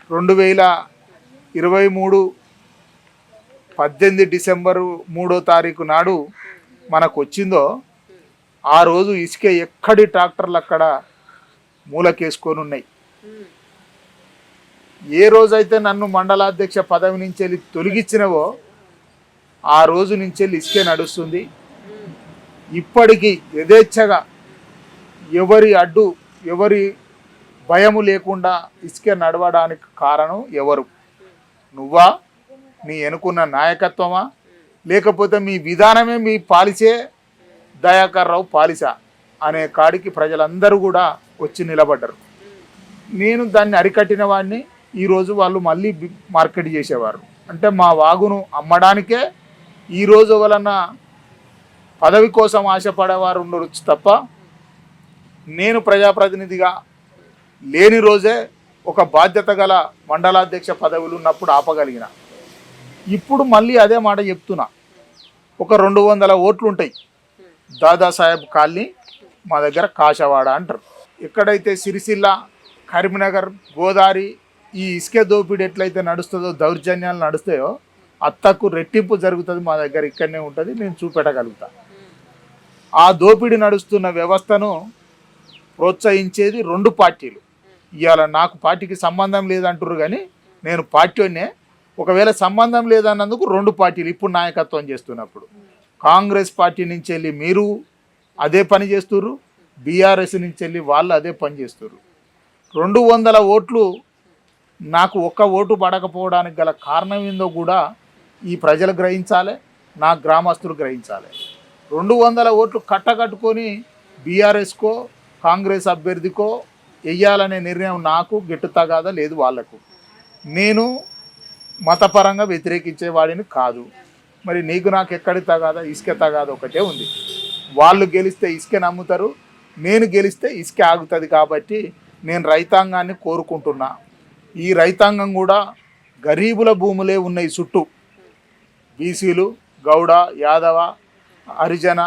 2023 18 డిసెంబరు 3వ తారీఖు నాడు మనకు వచ్చిందో ఆ రోజు ఇసుక ఎక్కడి ట్రాక్టర్లు అక్కడ మూలకేసుకొని ఉన్నాయి. ఏ రోజైతే నన్ను మండలాధ్యక్ష పదవి నుంచి వెళ్ళి తొలగించినవో ఆ రోజు నుంచి వెళ్ళి ఇసుకే నడుస్తుంది. ఇప్పటికీ యథేచ్ఛగా ఎవరి అడ్డు, ఎవరి భయము లేకుండా ఇసుక నడవడానికి కారణం ఎవరు? నువ్వా, నీ ఎన్నుకున్న నాయకత్వమా, లేకపోతే మీ విధానమే, మీ పాలిసే దయాకర్ రావు పాలిసా అనే కాడికి ప్రజలందరూ కూడా వచ్చి నిలబడ్డారు. నేను దాన్ని అరికట్టిన వాడిని, ఈరోజు వాళ్ళు మళ్ళీ మార్కెట్ చేసేవారు. అంటే మా వాగును అమ్మడానికే ఈరోజు వలన పదవి కోసం ఆశపడేవారు ఉండొచ్చు తప్ప, నేను ప్రజాప్రతినిధిగా లేని రోజే ఒక బాధ్యత గల మండలాధ్యక్ష పదవులు ఉన్నప్పుడు ఆపగలిగిన. ఇప్పుడు మళ్ళీ అదే మాట చెప్తున్నా. ఒక 200 ఓట్లు ఉంటాయి. దాదాసాహెబ్ కాలనీ మా దగ్గర కాశవాడ అంటారు. ఎక్కడైతే సిరిసిల్ల, కరీంనగర్, గోదావరి ఈ ఇసుక దోపిడీ ఎట్లయితే నడుస్తుందో, దౌర్జన్యాలు నడుస్తాయో అత్తకు రెట్టింపు జరుగుతుంది మా దగ్గర. ఇక్కడనే ఉంటుంది, నేను చూపెట్టగలుగుతా. ఆ దోపిడీ నడుస్తున్న వ్యవస్థను ప్రోత్సహించేది 2 పార్టీలు. ఇవాళ నాకు పార్టీకి సంబంధం లేదంటారు, కానీ నేను పార్టీనే. ఒకవేళ సంబంధం లేదన్నందుకు 2 పార్టీలు ఇప్పుడు నాయకత్వం చేస్తున్నప్పుడు, కాంగ్రెస్ పార్టీ నుంచి వెళ్ళి మీరు అదే పని చేస్తుర్రు, బీఆర్ఎస్ నుంచి వెళ్ళి వాళ్ళు అదే పని చేస్తుర్రు. 200 ఓట్లు నాకు ఒక్క ఓటు పడకపోవడానికి గల కారణం ఏందో కూడా ఈ ప్రజలు గ్రహించాలి, నా గ్రామస్తులు గ్రహించాలి. 200 ఓట్లు కట్టకట్టుకొని బీఆర్ఎస్కో కాంగ్రెస్ అభ్యర్థికో వెయ్యాలనే నిర్ణయం నాకు గిట్టు తగాదా లేదు. వాళ్లకు నేను మతపరంగా వ్యతిరేకించేవాడిని కాదు. మరి నీకు నాకు ఎక్కడి తగాదా? ఇసుక తగాదా ఒకటే ఉంది. వాళ్ళు గెలిస్తే ఇసుక నమ్ముతారు, నేను గెలిస్తే ఇసుక ఆగుతుంది. కాబట్టి నేను రైతాంగాన్ని కోరుకుంటున్నా. ఈ రైతాంగం కూడా గరీబుల భూములే ఉన్నాయి చుట్టూ. బీసీలు, గౌడ, యాదవ, హరిజన,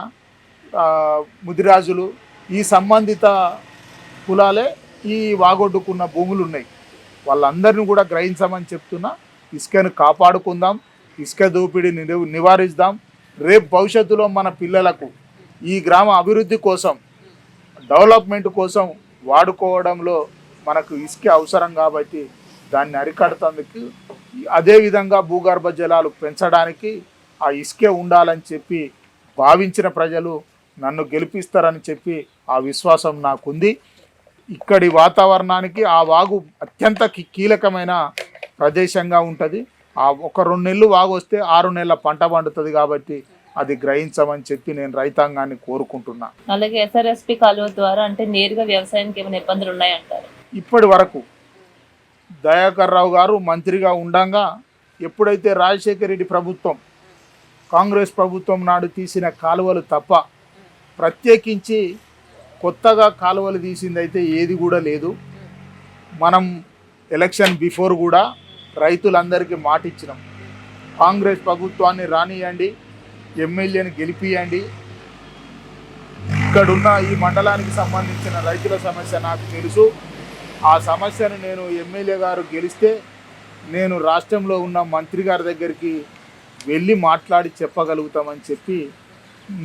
ముదిరాజులు ఈ సంబంధిత కులాలే ఈ వాగొడ్డుకున్న భూములు ఉన్నాయి. వాళ్ళందరినీ కూడా గ్రహించమని చెప్తున్నా. ఇసుకను కాపాడుకుందాం, ఇసుక దోపిడీని నివారిద్దాం. రేపు భవిష్యత్తులో మన పిల్లలకు ఈ గ్రామ అభివృద్ధి కోసం, డెవలప్మెంట్ కోసం వాడుకోవడంలో మనకు ఇసుక అవసరం. కాబట్టి దాన్ని అరికడతందుకు, అదేవిధంగా భూగర్భ జలాలు పెంచడానికి ఆ ఇసుకే ఉండాలని చెప్పి భావించిన ప్రజలు నన్ను గెలిపిస్తారని చెప్పి ఆ విశ్వాసం నాకుంది. ఇక్కడి వాతావరణానికి ఆ వాగు అత్యంత కీలకమైన ప్రదేశంగా ఉంటుంది. ఆ ఒక 2 నెలలు వాగు వస్తే 6 నెలల పంట పండుతుంది. కాబట్టి అది గ్రహించమని చెప్పి నేను రైతాంగాన్ని కోరుకుంటున్నా. అలాగే ఎస్ఆర్ఎస్పి కాలువ ద్వారా అంటే నేరుగా వ్యవసాయానికి ఏమైనా ఇబ్బందులు ఉన్నాయంటారు? ఇప్పటి వరకు దయాకర్ రావు గారు మంత్రిగా ఉండంగా ఎప్పుడైతే రాజశేఖర రెడ్డి ప్రభుత్వం, కాంగ్రెస్ ప్రభుత్వం నాడు తీసిన కాలువలు తప్ప ప్రత్యేకించి కొత్తగా కాలువలు తీసింది అయితే ఏది కూడా లేదు. మనం ఎలక్షన్ బిఫోర్ కూడా రైతులందరికీ మాట ఇచ్చినాం, కాంగ్రెస్ ప్రభుత్వాన్ని రానియండి, ఎమ్మెల్యేని గెలిపియండి. ఇక్కడున్న ఈ మండలానికి సంబంధించిన రైతుల సమస్య నాకు తెలుసు. ఆ సమస్యను నేను ఎమ్మెల్యే గారు గెలిస్తే నేను రాష్ట్రంలో ఉన్న మంత్రి గారి దగ్గరికి వెళ్ళి మాట్లాడి చెప్పగలుగుతామని చెప్పి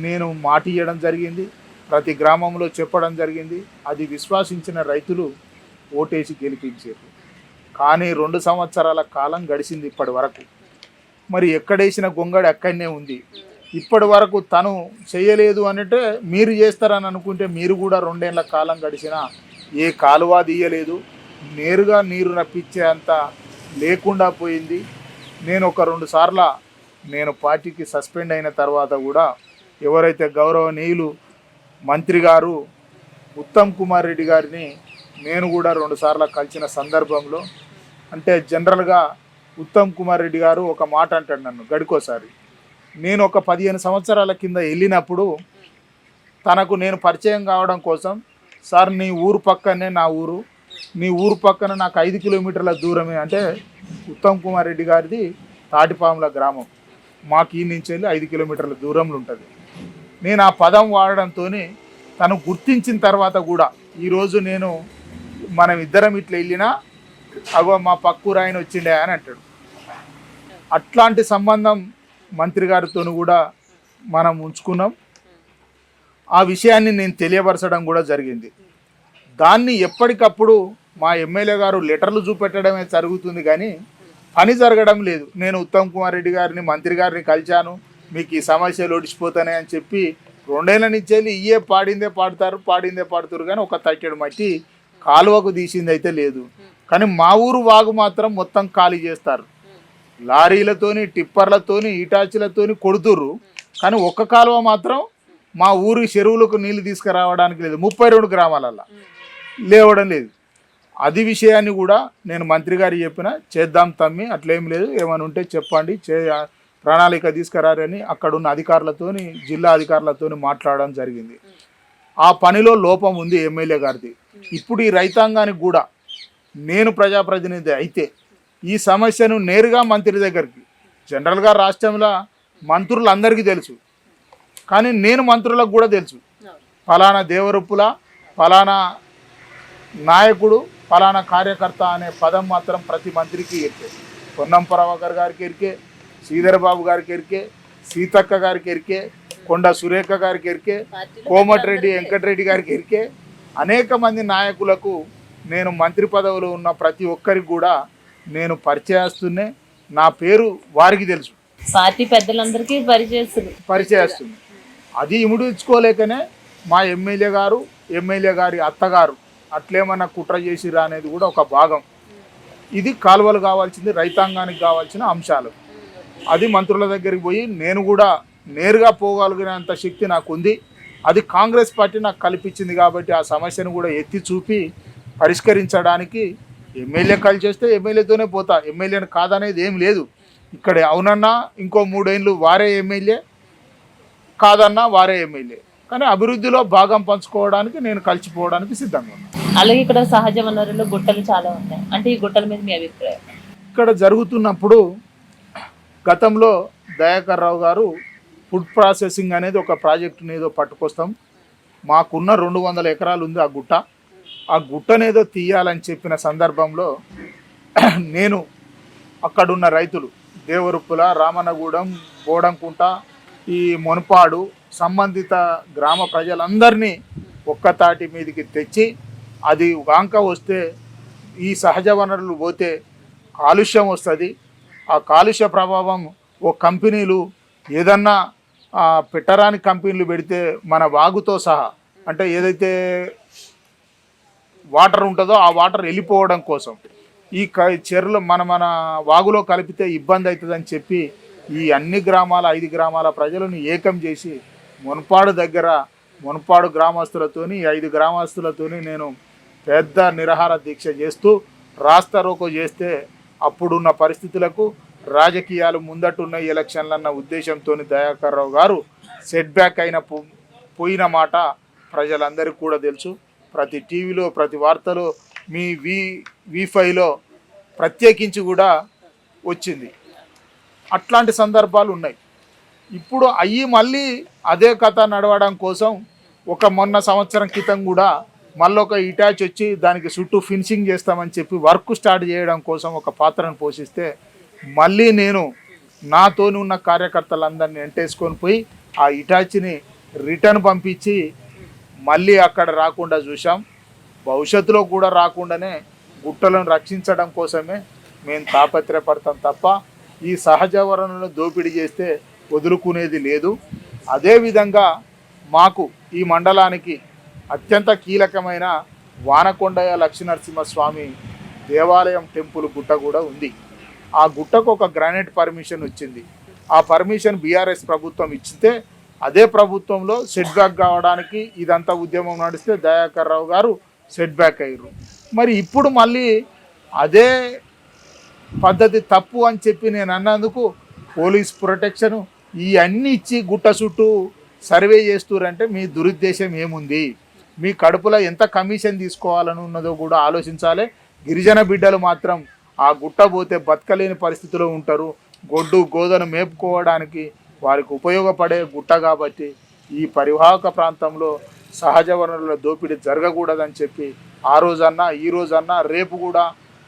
నేను మాట ఇవ్వడం జరిగింది. ప్రతి గ్రామంలో చెప్పడం జరిగింది. అది విశ్వాసించిన రైతులు ఓటేసి గెలిపించారు. కానీ 2 సంవత్సరాల కాలం గడిచింది ఇప్పటి వరకు. మరి ఎక్కడేసిన గొంగడి అక్కడనే ఉంది. ఇప్పటి వరకు తను చేయలేదు అంటే మీరు చేస్తారని అనుకుంటే మీరు కూడా 2 ఏళ్ల కాలం గడిచినా ఏ కాలువ తీయలేదు, నేరుగా నీరు రప్పించే అంత లేకుండా పోయింది. నేను ఒక 2 సార్లు నేను పార్టీకి సస్పెండ్ అయిన తర్వాత కూడా ఎవరైతే గౌరవనీయులు మంత్రి గారు ఉత్తమ్ కుమార్ రెడ్డి గారిని నేను కూడా 2 సార్లు కలిసిన సందర్భంలో, అంటే జనరల్గా ఉత్తమ్ కుమార్ రెడ్డి గారు ఒక మాట అంటాడు నన్ను గడికోసారి. నేను ఒక 15 సంవత్సరాల కింద వెళ్ళినప్పుడు తనకు నేను పరిచయం కావడం కోసం, సార్ నీ ఊరు పక్కనే నా ఊరు, నీ ఊరు పక్కన నాకు 5 కిలోమీటర్ల దూరమే. అంటే ఉత్తమ్ కుమార్ రెడ్డి గారిది తాటిపాముల గ్రామం, మాకు ఈ నుంచి వెళ్ళి 5 కిలోమీటర్ల దూరంలో ఉంటుంది. నేను ఆ పదం వాడడంతో తను గుర్తించిన తర్వాత కూడా ఈరోజు నేను మనం ఇద్దరం ఇట్లా వెళ్ళినా అగో మా పక్కూరు ఆయన వచ్చిండే అని అంటాడు. అట్లాంటి సంబంధం మంత్రి గారితో కూడా మనం ఉంచుకున్నాం. ఆ విషయాన్ని నేను తెలియపరచడం కూడా జరిగింది. దాన్ని ఎప్పటికప్పుడు మా ఎమ్మెల్యే గారు లెటర్లు చూపెట్టడమే జరుగుతుంది, కానీ పని జరగడం లేదు. నేను ఉత్తమ్ కుమార్ రెడ్డి గారిని, మంత్రి గారిని కలిశాను, మీకు ఈ సమస్యలు ఒడిచిపోతానే అని చెప్పి 2 ఏళ్ల నుంచి వెళ్ళి ఇయ్యే పాడిందే పాడుతారు కానీ ఒక తట్టెడు మట్టి కాలువకు తీసింది అయితే లేదు. కానీ మా ఊరు వాగు మాత్రం మొత్తం ఖాళీ చేస్తారు. లారీలతోని, టిప్పర్లతోని, ఇటాచీలతోని కొడుతుర్రు. కానీ ఒక్క కాలువ మాత్రం మా ఊరి చెరువులకు నీళ్లు తీసుకురావడానికి లేదు. 32 గ్రామాలల్లో లేవడం లేదు. అది విషయాన్ని కూడా నేను మంత్రి గారు చెప్పిన, చేద్దాం తమ్మి, అట్లేం లేదు, ఏమైనా ఉంటే చెప్పండి, ప్రణాళిక తీసుకురారని అక్కడున్న అధికారులతోని, జిల్లా అధికారులతోని మాట్లాడడం జరిగింది. ఆ పనిలో లోపం ఉంది ఎమ్మెల్యే గారిది. ఇప్పుడు ఈ రైతాంగానికి కూడా నేను ప్రజాప్రతినిధి అయితే ఈ సమస్యను నేరుగా మంత్రి దగ్గరికి, జనరల్గా రాష్ట్రంలో మంత్రులు అందరికీ తెలుసు, కానీ నేను మంత్రులకు కూడా తెలుసు, ఫలానా దేవరూపుల, ఫలానా నాయకుడు, ఫలానా కార్యకర్త అనే పదం మాత్రం ప్రతి మంత్రికి ఎరికే. పొన్నం ప్రభాకర్ గారికి ఎరికే, శ్రీధర్ బాబు గారికి ఎరికే, సీతక్క గారికి ఎరికే, కొండ సురేఖ గారికి ఎరికే, కోమటిరెడ్డి వెంకటరెడ్డి గారికి ఎరికే. అనేక మంది నాయకులకు నేను మంత్రి పదవులు ఉన్న ప్రతి ఒక్కరికి కూడా నేను పరిచయస్తున్నే, నా పేరు వారికి తెలుసు, పార్టీ పెద్దలందరికీ పరిచయస్తుంది. అది ఇముడించుకోలేకనే మా ఎమ్మెల్యే గారు, ఎమ్మెల్యే గారి అత్తగారు అట్లేమన్నా కుట్ర చేసిరా అనేది కూడా ఒక భాగం. ఇది కాలువలు కావాల్సింది, రైతాంగానికి కావాల్సిన అంశాలు. అది మంత్రుల దగ్గరికి పోయి నేను కూడా నేరుగా పోగలిగినంత శక్తి నాకు ఉంది. అది కాంగ్రెస్ పార్టీ నాకు కల్పించింది కాబట్టి ఆ సమస్యను కూడా ఎత్తి చూపి పరిష్కరించడానికి ఎమ్మెల్యే కలిసి చేస్తే ఎమ్మెల్యేతోనే పోతా, ఎమ్మెల్యేని కాదనేది ఏం లేదు. ఇక్కడ అవునన్నా ఇంకో 3 ఏళ్ళు వారే ఎమ్మెల్యే, కాదన్నా వారే ఎమ్మెల్యే, కానీ అభివృద్ధిలో భాగం పంచుకోవడానికి నేను కలిసిపోవడానికి సిద్ధంగా ఉన్నాను. అలాగే ఇక్కడ సహజ వనరులు గుట్టలు చాలా ఉన్నాయి, అంటే ఈ గుట్టల మీద మీ అభిప్రాయం? ఇక్కడ జరుగుతున్నప్పుడు గతంలో దయాకర్ రావు గారు ఫుడ్ ప్రాసెసింగ్ అనేది ఒక ప్రాజెక్టుని ఏదో పట్టుకొస్తాం, మాకున్న 200 ఎకరాలు ఉంది ఆ గుట్టనేదో తీయాలని చెప్పిన సందర్భంలో నేను అక్కడున్న రైతులు దేవరుప్పుల, రామన్నగూడెం, బోడంకుంట, ఈ మొనపాడు సంబంధిత గ్రామ ప్రజలందరినీ ఒక్కతాటి మీదకి తెచ్చి, అది వాంక వస్తే ఈ సహజ వనరులు పోతే కాలుష్యం వస్తుంది, ఆ కాలుష్య ప్రభావం ఓ కంపెనీలు ఏదన్నా పెట్టరాని కంపెనీలు పెడితే మన వాగుతో సహా, అంటే ఏదైతే వాటర్ ఉంటుందో ఆ వాటర్ వెళ్ళిపోవడం కోసం ఈ చెరువులు మన వాగులో కలిపితే ఇబ్బంది అవుతుందని చెప్పి ఈ అన్ని గ్రామాల 5 గ్రామాల ప్రజలను ఏకం చేసి మునపాడు గ్రామస్తులతోని 5 గ్రామస్తులతోని నేను పెద్ద నిరాహార దీక్ష చేస్తూ రాస్తా రోకో చేస్తే అప్పుడున్న పరిస్థితులకు రాజకీయాలు ముందటున్న ఎలక్షన్లన్న ఉద్దేశంతో దయాకర్ రావు గారు సెట్ బ్యాక్ పోయిన మాట ప్రజలందరికీ కూడా తెలుసు. ప్రతి టీవీలో, ప్రతి వార్తలో, మీ V5లో ప్రత్యేకించి కూడా వచ్చింది. అట్లాంటి సందర్భాలు ఉన్నాయి. ఇప్పుడు మళ్ళీ అదే కథ నడవడం కోసం మొన్న సంవత్సరం క్రితం కూడా మళ్ళీ ఒక ఇటాచ్ వచ్చి దానికి చుట్టూ ఫినిషింగ్ చేస్తామని చెప్పి వర్క్ స్టార్ట్ చేయడం కోసం ఒక పాత్రను పోషిస్తే మళ్ళీ నేను నాతోని ఉన్న కార్యకర్తలందరినీ ఎంటేసుకొని పోయి ఆ ఇటాచ్ని రిటర్న్ పంపించి మళ్ళీ అక్కడ రాకుండా చూసాం. భవిష్యత్తులో కూడా రాకుండానే గుట్టలను రక్షించడం కోసమే మేము తాపత్రయపడతాం తప్ప ఈ సహజ వనరులను దోపిడీ చేస్తే వదులుకునేది లేదు. అదేవిధంగా మాకు ఈ మండలానికి అత్యంత కీలకమైన వానకొండయ్య లక్ష్మీనరసింహస్వామి దేవాలయం టెంపుల్ గుట్ట కూడా ఉంది. ఆ గుట్టకు ఒక గ్రానైట్ పర్మిషన్ వచ్చింది. ఆ పర్మిషన్ బీఆర్ఎస్ ప్రభుత్వం ఇచ్చితే అదే ప్రభుత్వంలో సెట్ బ్యాక్ కావడానికి ఇదంతా ఉద్యమం నడిస్తే దయాకర్ రావు గారు సెట్ బ్యాక్ అయ్యారు. మరి ఇప్పుడు మళ్ళీ అదే పద్ధతి తప్పు అని చెప్పి నేను అన్నందుకు పోలీస్ ప్రొటెక్షను ఇవన్నీ ఇచ్చి గుట్ట చుట్టూ సర్వే చేస్తురంటే మీ దురుద్దేశం ఏముంది? మీ కడుపులో ఎంత కమిషన్ తీసుకోవాలని ఉన్నదో కూడా ఆలోచించాలి. గిరిజన బిడ్డలు మాత్రం ఆ గుట్ట పోతే బతకలేని పరిస్థితిలో ఉంటారు. గొడ్డు గోదను మేపుకోవడానికి వారికి ఉపయోగపడే గుట్ట కాబట్టి ఈ పరివాహక ప్రాంతంలో సహజ వనరుల దోపిడీ జరగకూడదని చెప్పి ఆ రోజన్నా ఈ రోజన్నా రేపు కూడా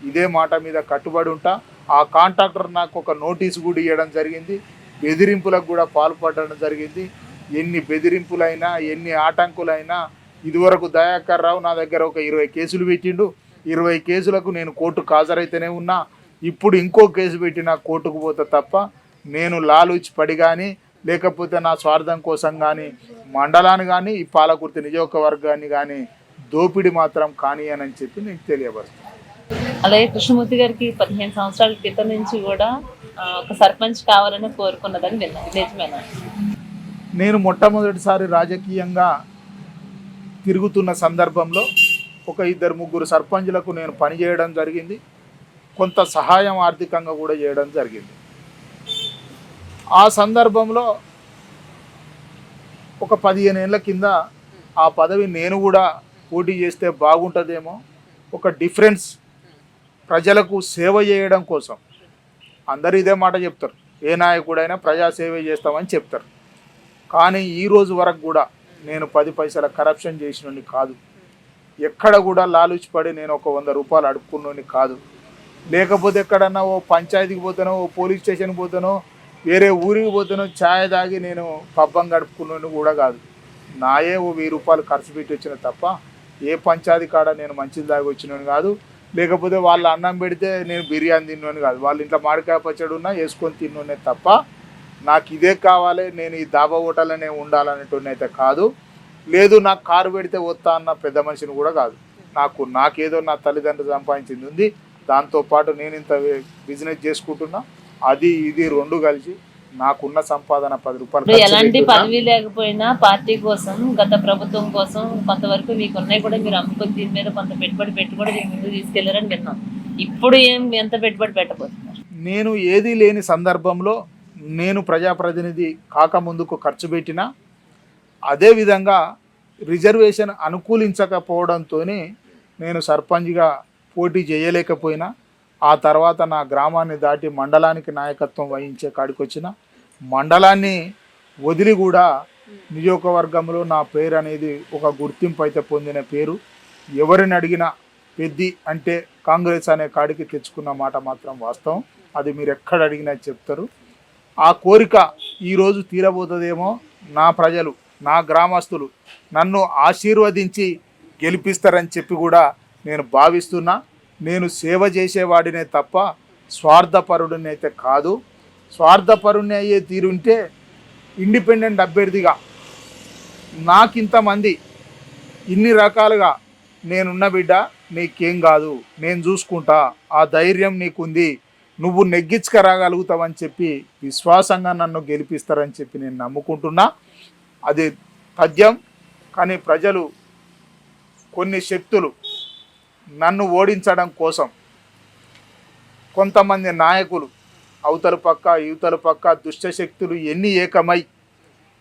ఇదే మాట మీద కట్టుబడి ఉంటా. ఆ కాంట్రాక్టర్ నాకు ఒక నోటీసు కూడా ఇవ్వడం జరిగింది. బెదిరింపులకు కూడా పాల్పడడం జరిగింది. ఎన్ని బెదిరింపులైనా ఎన్ని ఆటంకులైనా ఇదివరకు దయాకర్ రావు నా దగ్గర ఒక 20 కేసులు పెట్టిండు. 20 కేసులకు నేను కోర్టుకు హాజరైతేనే ఉన్నా. ఇప్పుడు ఇంకో కేసు పెట్టి నా కోర్టుకు పోతే తప్ప నేను లాలూచి పడి కానీ లేకపోతే నా స్వార్థం కోసం కానీ మండలాన్ని కానీ ఈ పాలకుర్తి నియోజకవర్గాన్ని కానీ దోపిడీ మాత్రం కానియనని చెప్పి నేను తెలియపరుస్తాను. అలాగే కృష్ణమూర్తి గారికి 15 సంవత్సరాల క్రితం నుంచి కూడా ఒక సర్పంచ్ కావాలని కోరుకున్నదని విన్నాను, నిజమేనా? నేను మొట్టమొదటిసారి రాజకీయంగా తిరుగుతున్న సందర్భంలో ఒక 2-3 సర్పంచులకు నేను పనిచేయడం జరిగింది. కొంత సహాయం ఆర్థికంగా కూడా చేయడం జరిగింది. ఆ సందర్భంలో ఒక 15 ఏళ్ళ కింద ఆ పదవి నేను కూడా పోటీ చేస్తే బాగుంటుందేమో, ఒక డిఫరెన్స్ ప్రజలకు సేవ చేయడం కోసం. అందరూ ఇదే మాట చెప్తారు, ఏ నాయకుడైనా ప్రజాసేవ చేస్తామని చెప్తారు. కానీ ఈ రోజు వరకు కూడా నేను 10 పైసల కరప్షన్ చేసినోని కాదు. ఎక్కడ కూడా లాలుచిపడి నేను ఒక 100 రూపాయలు అడుక్కున్నోని కాదు. లేకపోతే ఎక్కడన్నా ఓ పంచాయతీకి పోతానో, ఓ పోలీస్ స్టేషన్కి పోతానో, వేరే ఊరికి పోతానో ఛాయ్ తాగి నేను పబ్బం గడుపుకున్నోని కూడా కాదు. నాయే ఓ 1000 రూపాయలు ఖర్చు పెట్టి వచ్చిన తప్ప ఏ పంచాయతీ కాడ నేను మంచిది తాగి వచ్చినోని కాదు. లేకపోతే వాళ్ళు అన్నం పెడితే నేను బిర్యానీ తిన్నోని కాదు. వాళ్ళ ఇంట్లో మామిడికాయ పచ్చడి ఉన్నా వేసుకొని తిన్నోనే తప్ప నాకు ఇదే కావాలి, నేను ఈ దాబా హోటల్లోనే ఉండాలనేటోని అయితే కాదు. లేదు నాకు కారు పెడితే వస్తా అన్న పెద్ద మనిషిని కూడా కాదు. నాకేదో నా తల్లిదండ్రులు సంపాదించింది ఉంది, దాంతోపాటు నేను ఇంత బిజినెస్ చేసుకుంటున్నా, అది ఇది 2 కలిసి నాకున్న సంపాదన 10 రూపాయలు. ఎలాంటి పదవి లేకపోయినా పార్టీ కోసం, గత ప్రభుత్వం కోసం కొంతవరకు మీకు ఉన్నాయి కూడా మీరు అమ్ముకొని దీని మీద కొంత పెట్టుబడి పెట్టి కూడా దీని ముందు తీసుకెళ్లారని విన్నాం. ఇప్పుడు ఎంత పెట్టుబడి పెట్టబోతున్నారు? నేను ఏదీ లేని సందర్భంలో నేను ప్రజాప్రతినిధి కాకముందుకు ఖర్చు పెట్టినా, అదేవిధంగా రిజర్వేషన్ అనుకూలించకపోవడంతో నేను సర్పంచ్గా పోటీ చేయలేకపోయినా, ఆ తర్వాత నా గ్రామాన్ని దాటి మండలానికి నాయకత్వం వహించే కాడికి వచ్చిన, మండలాన్ని వదిలి కూడా నియోజకవర్గంలో నా పేరు అనేది ఒక గుర్తింపు అయితే పొందిన పేరు. ఎవరిని అడిగినా పెద్ది అంటే కాంగ్రెస్ అనే కాడికి తెచ్చుకున్న మాట మాత్రం వాస్తవం. అది మీరు ఎక్కడ అడిగినా చెప్తారు. ఆ కోరిక ఈరోజు తీరబోతుందేమో. నా ప్రజలు, నా గ్రామస్తులు నన్ను ఆశీర్వదించి గెలిపిస్తారని చెప్పి కూడా నేను భావిస్తున్నా. నేను సేవ చేసేవాడినే తప్ప స్వార్థపరుడిని అయితే కాదు. స్వార్థపరుడిని అయ్యే తీరుంటే ఇండిపెండెంట్ అభ్యర్థిగా నాకింతమంది ఇన్ని రకాలుగా నేనున్న బిడ్డ, నీకేం కాదు, నేను చూసుకుంటా, ఆ ధైర్యం నీకుంది, నువ్వు నెగ్గించుకరాగలుగుతావని చెప్పి విశ్వాసంగా నన్ను గెలిపిస్తారని చెప్పి నేను నమ్ముకుంటున్నా. అది తథ్యం. కానీ ప్రజలు, కొన్ని శక్తులు నన్ను ఓడించడం కోసం కొంతమంది నాయకులు అవతల పక్క యువతల పక్క దుష్టశక్తులు ఎన్ని ఏకమై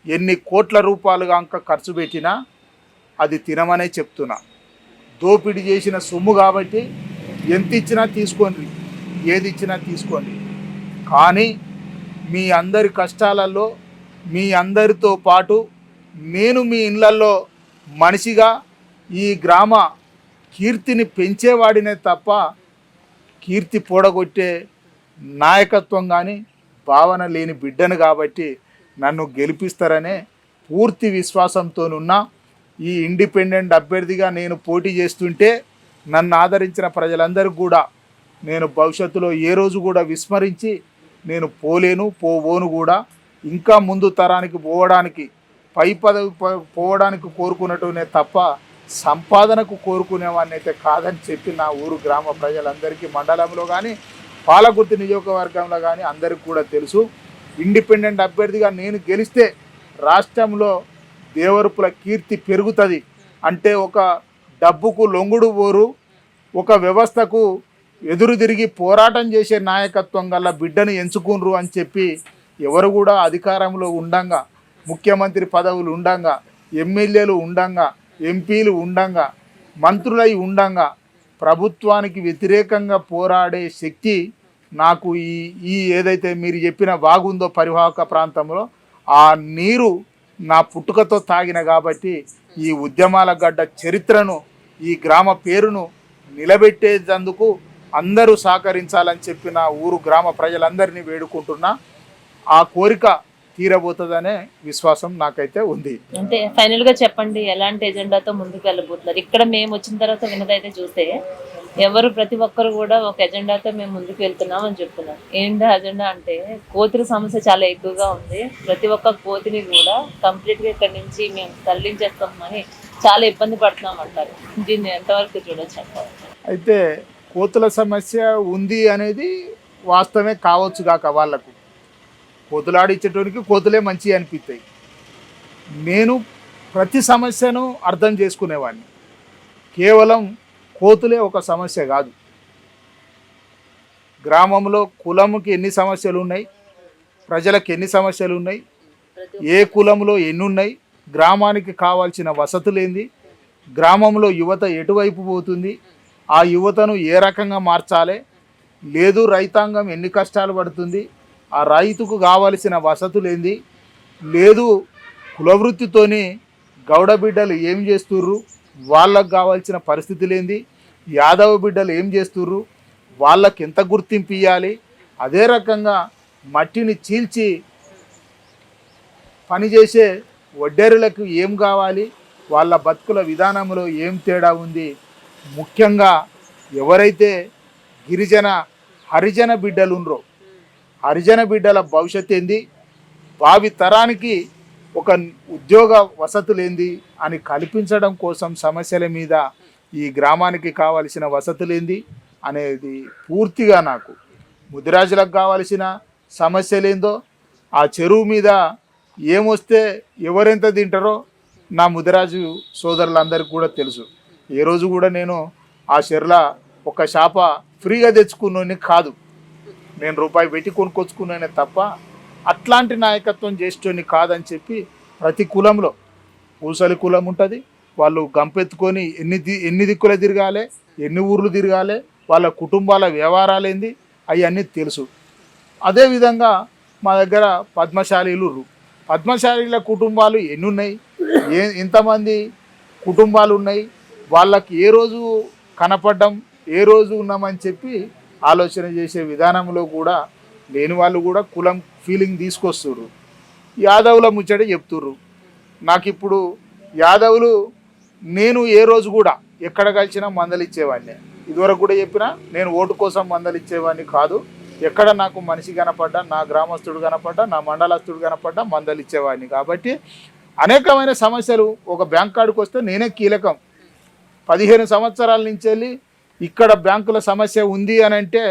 ఎన్ని కోట్ల రూపాయలుగా ఖర్చు పెట్టినా అది తినమనే చెప్తున్నా. దోపిడీ చేసిన సొమ్ము కాబట్టి ఎంత ఇచ్చినా తీసుకోండి, ఏది ఇచ్చినా తీసుకోండి. కానీ మీ అందరి కష్టాలలో, మీ అందరితో పాటు నేను మీ ఇళ్ళల్లో మనిషిగా ఈ గ్రామ కీర్తిని పెంచేవాడినే తప్ప కీర్తి పొడగొట్టే నాయకత్వం కానీ భావన లేని బిడ్డను కాబట్టి నన్ను గెలిపిస్తారనే పూర్తి విశ్వాసంతోనున్నా. ఈ ఇండిపెండెంట్ అభ్యర్థిగా నేను పోటీ చేస్తుంటే నన్ను ఆదరించిన ప్రజలందరికీ కూడా నేను భవిష్యత్తులో ఏ రోజు కూడా విస్మరించి నేను పోవోను కూడా. ఇంకా ముందు తరానికి పోవడానికి, పై పదవి పోవడానికి కోరుకున్నట్టునే తప్ప సంపాదనకు కోరుకునేవాడిని అయితే కాదని చెప్పి నా ఊరు గ్రామ ప్రజలందరికీ, మండలంలో కానీ పాలకుర్తి నియోజకవర్గంలో కానీ అందరికీ కూడా తెలుసు. ఇండిపెండెంట్ అభ్యర్థిగా నేను గెలిస్తే రాష్ట్రంలో దేవరపుల కీర్తి పెరుగుతుంది. అంటే ఒక డబ్బుకు లొంగుడు పోరు, ఒక వ్యవస్థకు ఎదురు తిరిగి పోరాటం చేసే నాయకత్వం గల బిడ్డను ఎంచుకున్రు అని చెప్పి ఎవరు కూడా అధికారంలో ఉండంగా, ముఖ్యమంత్రి పదవులు ఉండంగా, ఎమ్మెల్యేలు ఉండంగా, ఎంపీలు ఉండంగా, మంత్రులై ఉండంగా ప్రభుత్వానికి వ్యతిరేకంగా పోరాడే శక్తి నాకు ఈ ఏదైతే మీరు చెప్పిన వాగుందో పరివాహక ప్రాంతంలో ఆ నీరు నా పుట్టుకతో తాగిన కాబట్టి ఈ ఉద్యమాల గడ్డ చరిత్రను, ఈ గ్రామ పేరును నిలబెట్టేందుకు అందరూ సహకరించాలని చెప్పి నా ఊరు గ్రామ ప్రజలందరినీ వేడుకుంటున్నా. ఆ కోరిక తీరబోతుందనే విశ్వాసం నాకైతే ఉంది. అంటే ఫైనల్ గా చెప్పండి, ఎలాంటి ఎజెండాతో ముందుకు వెళ్ళబోతున్నారు? ఇక్కడ మేము వచ్చిన తర్వాత విన్నదైతే చూస్తే ప్రతి ఒక్కరు కూడా ఒక ఎజెండాతో మేము ముందుకు వెళ్తున్నాం అని చెప్తున్నారు. ఏంటి అజెండా అంటే కోతుల సమస్య చాలా ఎక్కువగా ఉంది. ప్రతి ఒక్క కోతిని కూడా కంప్లీట్ గా ఇక్కడ నుంచి మేము తరలించేస్తామని చాలా ఇబ్బంది పడుతున్నాం అంటారు. దీన్ని ఎంతవరకు చూడొచ్చు అంటారు? అయితే కోతుల సమస్య ఉంది అనేది వాస్తవమే కావచ్చు కాక, వాళ్లకు కోతులాడిచ్చేటోనికి కోతులే మంచి అనిపిస్తాయి. నేను ప్రతి సమస్యను అర్థం చేసుకునేవాడిని. కేవలం కోతులే ఒక సమస్య కాదు. గ్రామంలో కులంకి ఎన్ని సమస్యలు ఉన్నాయి, ప్రజలకు ఎన్ని సమస్యలు ఉన్నాయి, ఏ కులంలో ఎన్ని ఉన్నాయి, గ్రామానికి కావాల్సిన వసతులు ఏంది, గ్రామంలో యువత ఎటువైపు పోతుంది, ఆ యువతను ఏ రకంగా మార్చాలి, లేదు రైతాంగం ఎన్ని కష్టాలు పడుతుంది, ఆ రైతుకు కావలసిన వసతులు ఏంది, లేదు కులవృత్తితోని గౌడ బిడ్డలు ఏం చేస్తుర్రు, వాళ్ళకు కావాల్సిన పరిస్థితులు ఏంది, యాదవ బిడ్డలు ఏం చేస్తుర్రు, వాళ్ళకి ఎంత గుర్తింపు ఇవ్వాలి, అదే రకంగా మట్టిని చీల్చి పనిచేసే వడ్డేరులకు ఏం కావాలి, వాళ్ళ బతుకుల విధానంలో ఏం తేడా ఉంది, ముఖ్యంగా ఎవరైతే గిరిజన హరిజన బిడ్డలు ఉన్నారో హరిజన బిడ్డల భవిష్యత్తు ఏంది, భావి తరానికి ఒక ఉద్యోగ వసతులేంది అని కల్పించడం కోసం సమస్యల మీద ఈ గ్రామానికి కావలసిన వసతులేంది అనేది పూర్తిగా నాకు ముదిరాజులకు కావలసిన సమస్యలేందో, ఆ చెరువు మీద ఏమొస్తే ఎవరెంత తింటారో నా ముదిరాజు సోదరులందరికీ కూడా తెలుసు. ఏ రోజు కూడా నేను ఆ చెర్ల ఒక చేప ఫ్రీగా తెచ్చుకున్నాను కాదు, నేను రూపాయి పెట్టి కొనుక్కొచ్చుకున్నానే తప్ప అట్లాంటి నాయకత్వం చేసేటోని కాదని చెప్పి ప్రతి కులంలో పూసలి కులం ఉంటుంది, వాళ్ళు గంపెత్తుకొని ఎన్ని దిక్కులు తిరగాలి, ఎన్ని ఊర్లు తిరగాలి, వాళ్ళ కుటుంబాల వ్యవహారాలు ఏంది అవన్నీ తెలుసు. అదేవిధంగా మా దగ్గర పద్మశాలీల కుటుంబాలు ఎన్ని ఉన్నాయి, ఎంతమంది కుటుంబాలు ఉన్నాయి, వాళ్ళకి ఏ రోజు కనపడ్డం, ఏ రోజు ఉన్నామని చెప్పి ఆలోచన చేసే విధానంలో కూడా లేని వాళ్ళు కూడా కులం ఫీలింగ్ తీసుకొస్తుర్రు. యాదవుల ముచ్చట చెప్తుర్రు. నాకు ఇప్పుడు యాదవులు నేను ఏ రోజు కూడా ఎక్కడ కలిసినా మందలు ఇచ్చేవాడిని. ఇదివరకు కూడా చెప్పినా నేను ఓటు కోసం మందలు ఇచ్చేవాడిని కాదు. ఎక్కడ నాకు మనిషి కనపడ్డా, నా గ్రామస్తుడు కనపడ్డా, నా మండలస్తుడు కనపడ్డా మందలు ఇచ్చేవాడిని. కాబట్టి అనేకమైన సమస్యలు ఒక బ్యాంక్ కాడికి వస్తే నేనే కీలకం. 15 సంవత్సరాల నుంచి వెళ్ళి ఇక్కడ బ్యాంకుల సమస్య ఉంది అని అంటే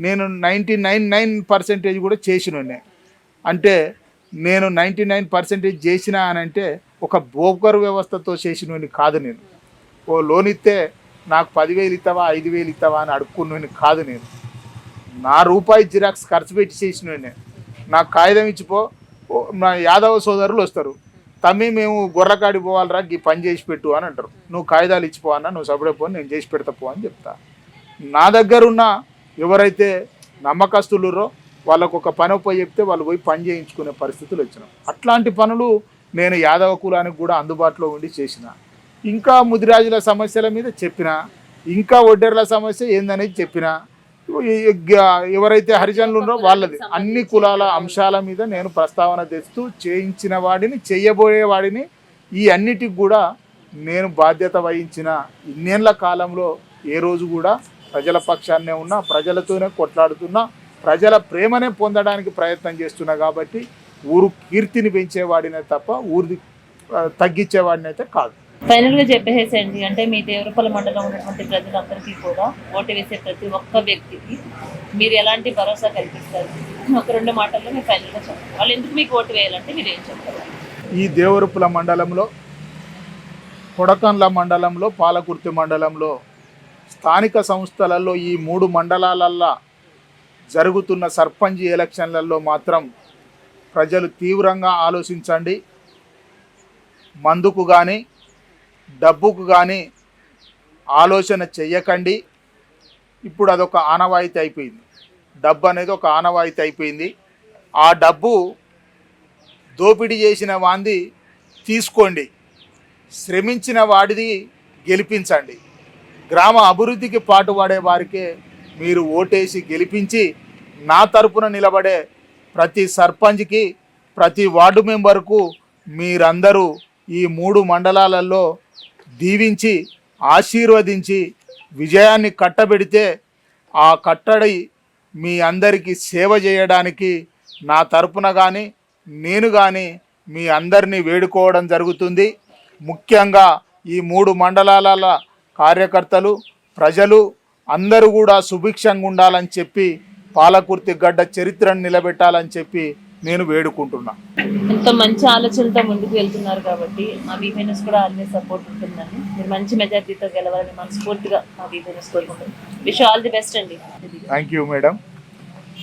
నేను 99.9% కూడా చేసినోనే. అంటే నేను 99% చేసిన అని అంటే ఒక బ్రోకర్ వ్యవస్థతో చేసినోని కాదు. నేను ఓ లోన్ ఇస్తే నాకు 10,000 ఇస్తావా 5,000 ఇస్తావా అని అడుక్కున్నోని కాదు. నేను నా రూపాయి జిరాక్స్ ఖర్చు పెట్టి చేసినోనే. నాకు కాగితం ఇచ్చిపో, నా యాదవ సోదరులు వస్తారు, తమ్మి మేము గొర్రకాడి పోవాలరా ఈ పని చేసి పెట్టు అని అంటారు. నువ్వు కాగితాలు ఇచ్చిపో అన్న, నువ్వు సపడే పో, నేను చేసి పెడతా పో అని చెప్తా. నా దగ్గరున్న ఎవరైతే నమ్మకస్తులురో వాళ్ళకు ఒక పని పోయి చెప్తే వాళ్ళు పోయి పని చేయించుకునే పరిస్థితులు వచ్చినాం. అట్లాంటి పనులు నేను యాదవ కులానికి కూడా అందుబాటులో ఉండి చేసిన. ఇంకా ముదిరాజుల సమస్యల మీద చెప్పిన, ఇంకా ఒడ్డెర్ల సమస్య ఏందనేది చెప్పిన. ఎవరైతే హరిజనులు ఉన్నారో వాళ్ళది అన్ని కులాల అంశాల మీద నేను ప్రస్తావన తెస్తూ చేయించిన వాడిని, చెయ్యబోయే వాడిని, ఈ అన్నిటికి కూడా నేను బాధ్యత వహించిన ఇన్నేళ్ల కాలంలో ఏ రోజు కూడా ప్రజల పక్షాన్నే ఉన్నా, ప్రజలతోనే కొట్లాడుతున్నా, ప్రజల ప్రేమనే పొందడానికి ప్రయత్నం చేస్తున్నా. కాబట్టి ఊరు కీర్తిని పెంచేవాడినే తప్ప ఊరిది తగ్గించేవాడిని అయితే కాదు. ఫైనల్గా చెప్పేసేయండి, అంటే మీ దేవరపల్లి మండలం ఉన్నటువంటి ప్రజలందరికీ కూడా ఓటు వేసే ప్రతి ఒక్క వ్యక్తికి మీరు ఎలాంటి భరోసా కల్పిస్తారు? ఒక 2 మాటల్లో మీరు ఫైనల్గా చెప్పండి. వాళ్ళు ఎందుకు మీకు ఓటు వేయాలంటే మీరు ఏం చెప్తారు? ఈ దేవరపల్లి మండలంలో, కొడకండ్ల మండలంలో, పాలకుర్తి మండలంలో, స్థానిక సంస్థలలో ఈ 3 మండలాలల్లో జరుగుతున్న సర్పంచ్ ఎలక్షన్లలో మాత్రం ప్రజలు తీవ్రంగా ఆలోచించండి. మందుకు కానీ డబ్బుకు కానీ ఆలోచన చెయ్యకండి. ఇప్పుడు అదొక ఆనవాయితీ అయిపోయింది. డబ్బు అనేది ఒక ఆనవాయితీ అయిపోయింది. ఆ డబ్బు దోపిడీ చేసిన వాంది తీసుకోండి, శ్రమించిన వాడిది గెలిపించండి. గ్రామ అభివృద్ధికి పాటుపడే వారికే మీరు ఓటేసి గెలిపించి నా తరపున నిలబడే ప్రతి సర్పంచ్కి, ప్రతి వార్డు మెంబర్కు మీరందరూ ఈ 3 మండలాలలో దీవించి ఆశీర్వదించి విజయాన్ని కట్టబెడితే ఆ కట్టడి మీ అందరికీ సేవ చేయడానికి నా తరపున కానీ నేను కానీ మీ అందరినీ వేడుకోవడం జరుగుతుంది. ముఖ్యంగా ఈ 3 మండలాల కార్యకర్తలు, ప్రజలు అందరూ కూడా సుభిక్షంగా ఉండాలని చెప్పి, పాలకుర్తి గడ్డ చరిత్రను నిలబెట్టాలని చెప్పి నేను వేడుకుంటున్నా. ఎంతో మంచి ఆలోచనలతో ముందుకు వెళ్తున్నారు కాబట్టి మా వీపీఎన్ఎస్ కూడా అన్ని సపోర్ట్ ఉంటుందండి. మీరు మంచి మెజారిటీతో గెలవాలని మనస్ఫూర్తిగా మా వీపీఎన్ఎస్ కోరుకుంటుంది. విష్ ఆల్ ది బెస్ట్ అండి. Thank you madam.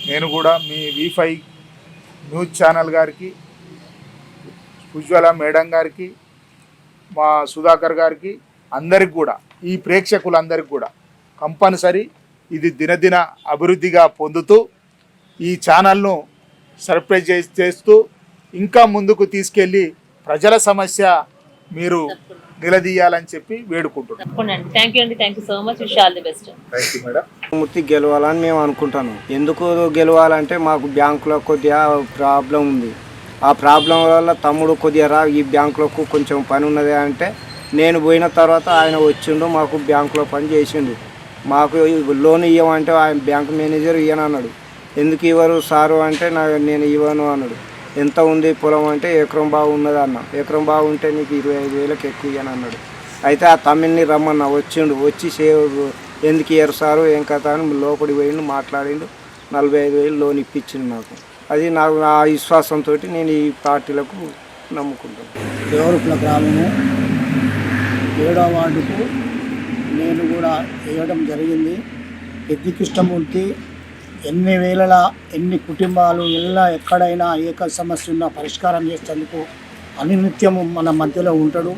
నేను కూడా మీ V5 న్యూస్ ఛానల్ గారికి, ఉజ్వల మేడం గారికి, మా సుధాకర్ గారికి, అందరికి కూడా, ఈ ప్రేక్షకులందరికీ కూడా కంపల్సరీ ఇది దినదిన అభివృద్ధిగా పొందుతూ ఈ ఛానల్ను సర్ప్రైజ్ చేస్తూ ఇంకా ముందుకు తీసుకెళ్ళి ప్రజల సమస్య మీరు నిలదీయాలని చెప్పి వేడుకుంటున్నాం. తప్పకుండా థ్యాంక్ యూ అండి. Thank you so much. Wish all the best. Thank you madam. Murthy గెలవాలని మేము అనుకుంటాను. ఎందుకు గెలవాలంటే మాకు బ్యాంకులో కొద్దిగా ప్రాబ్లం ఉంది. ఆ ప్రాబ్లం వల్ల తమ్ముడు కొద్దిగా ఈ బ్యాంకులకు కొంచెం పని ఉన్నది అంటే నేను పోయిన తర్వాత ఆయన వచ్చిండు, మాకు బ్యాంకులో పని చేసిండు. మాకు లోన్ ఇవ్వమంటే ఆయన బ్యాంక్ మేనేజర్ ఇవ్వనన్నాడు. ఎందుకు ఇవ్వరు సారు అంటే నేను ఇవ్వను అన్నాడు. ఎంత ఉంది పొలం అంటే ఎకరం బాగున్నది అన్న. ఎకరం బాగుంటే నీకు 25,000 ఎక్కువ ఇవ్వను అన్నాడు. అయితే ఆ తమిళ్ని రమ్మన్నా, వచ్చిండు. వచ్చి ఎందుకు ఇవ్వరు సారు ఏం కథ అని లోపలికి పోయిండు, మాట్లాడిండు. 45,000 లోన్ ఇప్పించిండు నాకు. అది నాకు నా విశ్వాసంతో నేను ఈ పార్టీలకు నమ్ముకుంటాను. దేవరపుల గ్రామము 7వ వార్డుకు నేను కూడా వేయడం జరిగింది. పెద్ది కృష్ణమూర్తి ఎన్ని కుటుంబాలు ఎక్కడైనా ఏక సమస్య ఉన్నా పరిష్కారం చేసేందుకు అనినిత్యము మన మధ్యలో ఉంటాడు.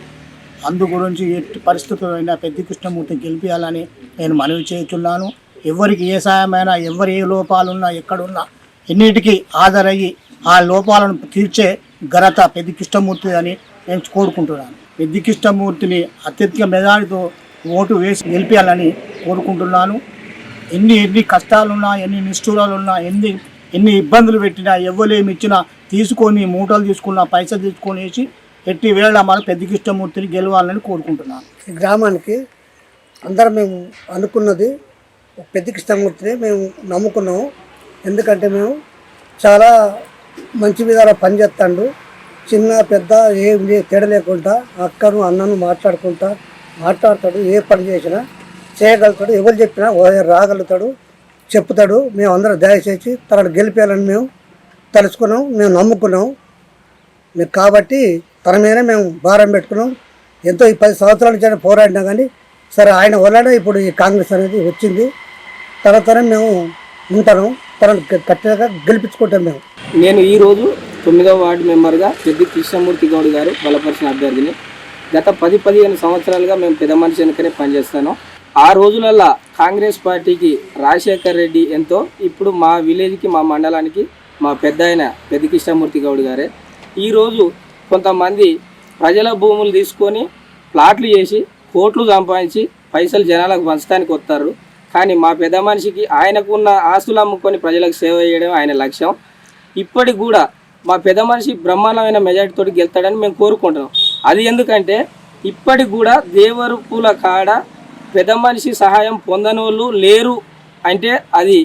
అందు గురించి ఎట్టి పరిస్థితులైనా పెద్ది కృష్ణమూర్తిని గెలిపించాలని నేను మనవి చేస్తున్నాను. ఎవరికి ఏ సాయమైనా, ఎవరు ఏ లోపాలున్నా, ఎక్కడున్నా ఎన్నిటికీ హాజరయ్యి ఆ లోపాలను తీర్చే ఘనత పెద్ది కృష్ణమూర్తి అని నేను కోరుకుంటున్నాను. పెద్ది కృష్ణమూర్తిని అత్యధిక మెజారిటీతో ఓటు వేసి గెలిపించాలని కోరుకుంటున్నాను. ఎన్ని కష్టాలున్నా, ఎన్ని నిష్ఠూరాలున్నా, ఎన్ని ఇబ్బందులు పెట్టినా, ఎవ్వలేమి ఇచ్చినా తీసుకొని మూటలు తీసుకున్నా, పైసలు తీసుకొని వేసి ఎట్టి వేళ మన పెద్ది కృష్ణమూర్తిని గెలవాలని కోరుకుంటున్నాను. ఈ గ్రామానికి అందరం మేము అనుకున్నది పెద్ది కృష్ణమూర్తిని మేము నమ్ముకున్నాము. ఎందుకంటే మేము చాలా మంచి విధాలా పనిచేస్తాడు. చిన్న పెద్ద ఏం తేడా లేకుండా అక్కను అన్నను మాట్లాడతాడు. ఏ పని చేసినా చేయగలుగుతాడు. ఎవరు చెప్పినా రాగలుగుతాడు, చెప్తాడు. మేము అందరం దయచేసి తనను గెలిపేయాలని మేము తలుచుకున్నాం, మేము నమ్ముకున్నాం. కాబట్టి తన మీద మేము భారం పెట్టుకున్నాం. ఎంతో ఈ 10 సంవత్సరాల నుంచి పోరాడినా కానీ సరే ఆయన వల్లనే ఇప్పుడు ఈ కాంగ్రెస్ అనేది వచ్చింది. తన మేము ఉంటాను, తనను కరెక్ట్గా గెలిపించుకుంటాం మేము. నేను ఈరోజు 9వ వార్డు మెంబర్గా పెద్ది కృష్ణమూర్తి గౌడ్ గారు బలపరిచిన అభ్యర్థిని. గత 10-15 సంవత్సరాలుగా మేము పెద్ద మనిషి వెనుకనే పనిచేస్తాను. ఆ రోజులల్లో కాంగ్రెస్ పార్టీకి రాజశేఖర్ రెడ్డి ఎంతో, ఇప్పుడు మా విలేజ్కి, మా మండలానికి మా పెద్ద ఆయన పెద్ది కృష్ణమూర్తి గౌడ్ గారే. ఈరోజు కొంతమంది ప్రజల భూములు తీసుకొని ప్లాట్లు చేసి కోట్లు సంపాదించి పైసలు జనాలకు పంచడానికి వస్తారు. కానీ మా పెద్ద మనిషికి ఆయనకున్న ఆస్తులు అమ్ముకొని ప్రజలకు సేవ చేయడం ఆయన లక్ష్యం. ఇప్పటికి కూడా మా పెద్ద మనిషి బ్రహ్మాండమైన మెజార్టీతో గెలుతాడని మేము కోరుకుంటున్నాం. అది ఎందుకంటే ఇప్పటికి కూడా దేవరపుల కాడ పెద్ద మనిషి సహాయం పొందనోళ్ళు లేరు అంటే అది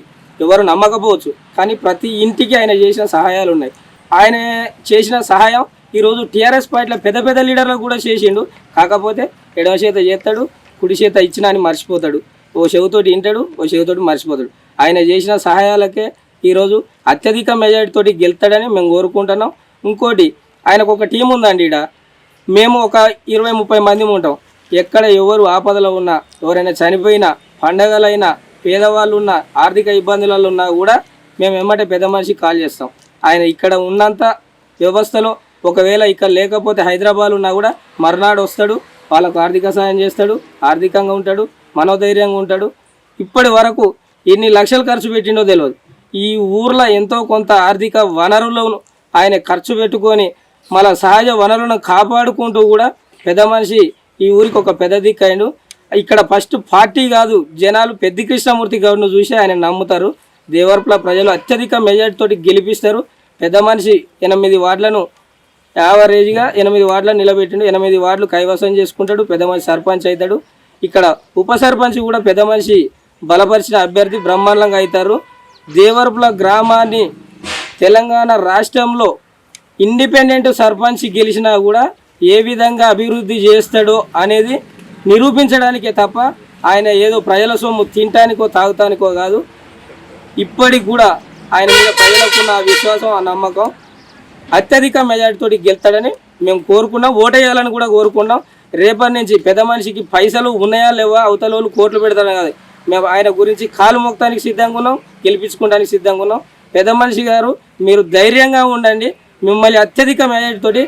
ఎవరు నమ్మకపోవచ్చు. కానీ ప్రతి ఇంటికి ఆయన చేసిన సహాయాలు ఉన్నాయి. ఆయన చేసిన సహాయం ఈరోజు టీఆర్ఎస్ పార్టీలో పెద్ద లీడర్లకు కూడా చేసిండు. కాకపోతే ఎడమ చేత చేస్తాడు, కుడి చేత ఇచ్చినా అని మర్చిపోతాడు. ఓ చెవితోటి వింటాడు, ఓ చెవితోటి మర్చిపోతాడు. ఆయన చేసిన సహాయాలకే ఈరోజు అత్యధిక మెజారిటీతోటి గెలుతాడని మేము కోరుకుంటున్నాం. ఇంకోటి, ఆయనకు ఒక టీం ఉందండి. ఇక్కడ మేము ఒక 20-30 మంది ఉంటాం. ఎక్కడ ఎవరు ఆపదలో ఉన్నా, ఎవరైనా చనిపోయినా, పండగలైనా, పేదవాళ్ళు ఉన్నా, ఆర్థిక ఇబ్బందులలో ఉన్నా కూడా మేము వెంబడే పెద్ద మనిషికి కాల్ చేస్తాం. ఆయన ఇక్కడ ఉన్నంత వ్యవస్థలో ఒకవేళ ఇక్కడ లేకపోతే హైదరాబాద్ ఉన్నా కూడా మర్నాడు వస్తాడు, వాళ్ళకు ఆర్థిక సాయం చేస్తాడు, ఆర్థికంగా ఉంటాడు, మనోధైర్యంగా ఉంటాడు. ఇప్పటి వరకు ఎన్ని లక్షలు ఖర్చు పెట్టిండో తెలియదు. ఈ ఊర్లో ఎంతో కొంత ఆర్థిక వనరులను ఆయన ఖర్చు పెట్టుకొని మళ్ళా సహజ వనరులను కాపాడుకుంటూ కూడా పెద్ద మనిషి ఈ ఊరికి ఒక పెద్ద దిక్కైండు. ఇక్కడ ఫస్ట్ పార్టీ కాదు, జనాలు పెద్ది కృష్ణమూర్తి గౌడ్ను చూసి ఆయన నమ్ముతారు. దేవరపుల ప్రజలు అత్యధిక మెజార్టీతో గెలిపిస్తారు. పెద్ద మనిషి 8 వార్డులను యావరేజ్గా 8 వార్డులను నిలబెట్టిండు. 8 వార్డులు కైవసం చేసుకుంటాడు. పెద్ద మనిషి సర్పంచ్ అవుతాడు. ఇక్కడ ఉప సర్పంచ్ కూడా పెద్ద మనిషి బలపరిచిన అభ్యర్థి బ్రహ్మాండంగా అవుతారు. దేవరపుల గ్రామాన్ని తెలంగాణ రాష్ట్రంలో ఇండిపెండెంట్ సర్పంచ్ గెలిచినా కూడా ఏ విధంగా అభివృద్ధి చేస్తాడో అనేది నిరూపించడానికే తప్ప ఆయన ఏదో ప్రజల సొమ్ము తినటానికో తాగుతానికో కాదు. ఇప్పటికి కూడా ఆయన మీద ప్రజలకున్న విశ్వాసం, ఆ నమ్మకం అత్యధిక మెజార్టీతోటి గెలుస్తాడని మేము కోరుకున్నాం, ఓటేయాలని కూడా కోరుకున్నాం. రేపటి నుంచి పెద్ద మనిషికి పైసలు ఉన్నాయా లేవా, అవతల వాళ్ళు కోట్లు పెడతారు కాదు, మేము ఆయన గురించి కాలు మోక్తానికి సిద్ధంగా ఉన్నాం, గెలిపించుకోవడానికి సిద్ధంగా ఉన్నాం. పెద్ద మనిషి గారు మీరు ధైర్యంగా ఉండండి. మిమ్మల్ని అత్యధిక మెజార్టీతోటి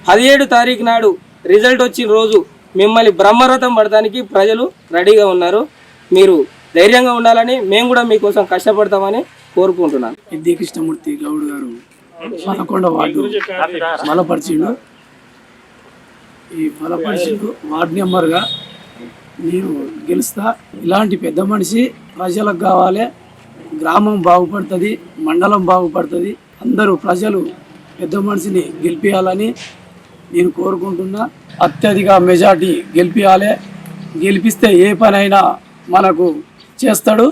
17 తారీఖు నాడు రిజల్ట్ వచ్చిన రోజు మిమ్మల్ని బ్రహ్మరథం పడటానికి ప్రజలు రెడీగా ఉన్నారు. మీరు ధైర్యంగా ఉండాలని మేము కూడా మీకోసం కష్టపడతామని కోరుకుంటున్నాను. పెద్ది కృష్ణమూర్తి గౌడ్ గారు 11వ వార్డు బలపరిచిండు. ఈ బలపరిచిండు వార్డు నెంబర్గా నేను గెలుస్తా. ఇలాంటి పెద్ద మనిషి ప్రజలకు కావాలి, గ్రామం బాగుపడుతుంది, మండలం బాగుపడుతుంది. అందరూ ప్రజలు పెద్ద మనిషిని గెలిపించాలని నేను కోరుకుంటున్నా. అత్యధిక మెజార్టీ గెలిపించాలి. గెలిపిస్తే ఏ పనైనా మనకు చేస్తాడు.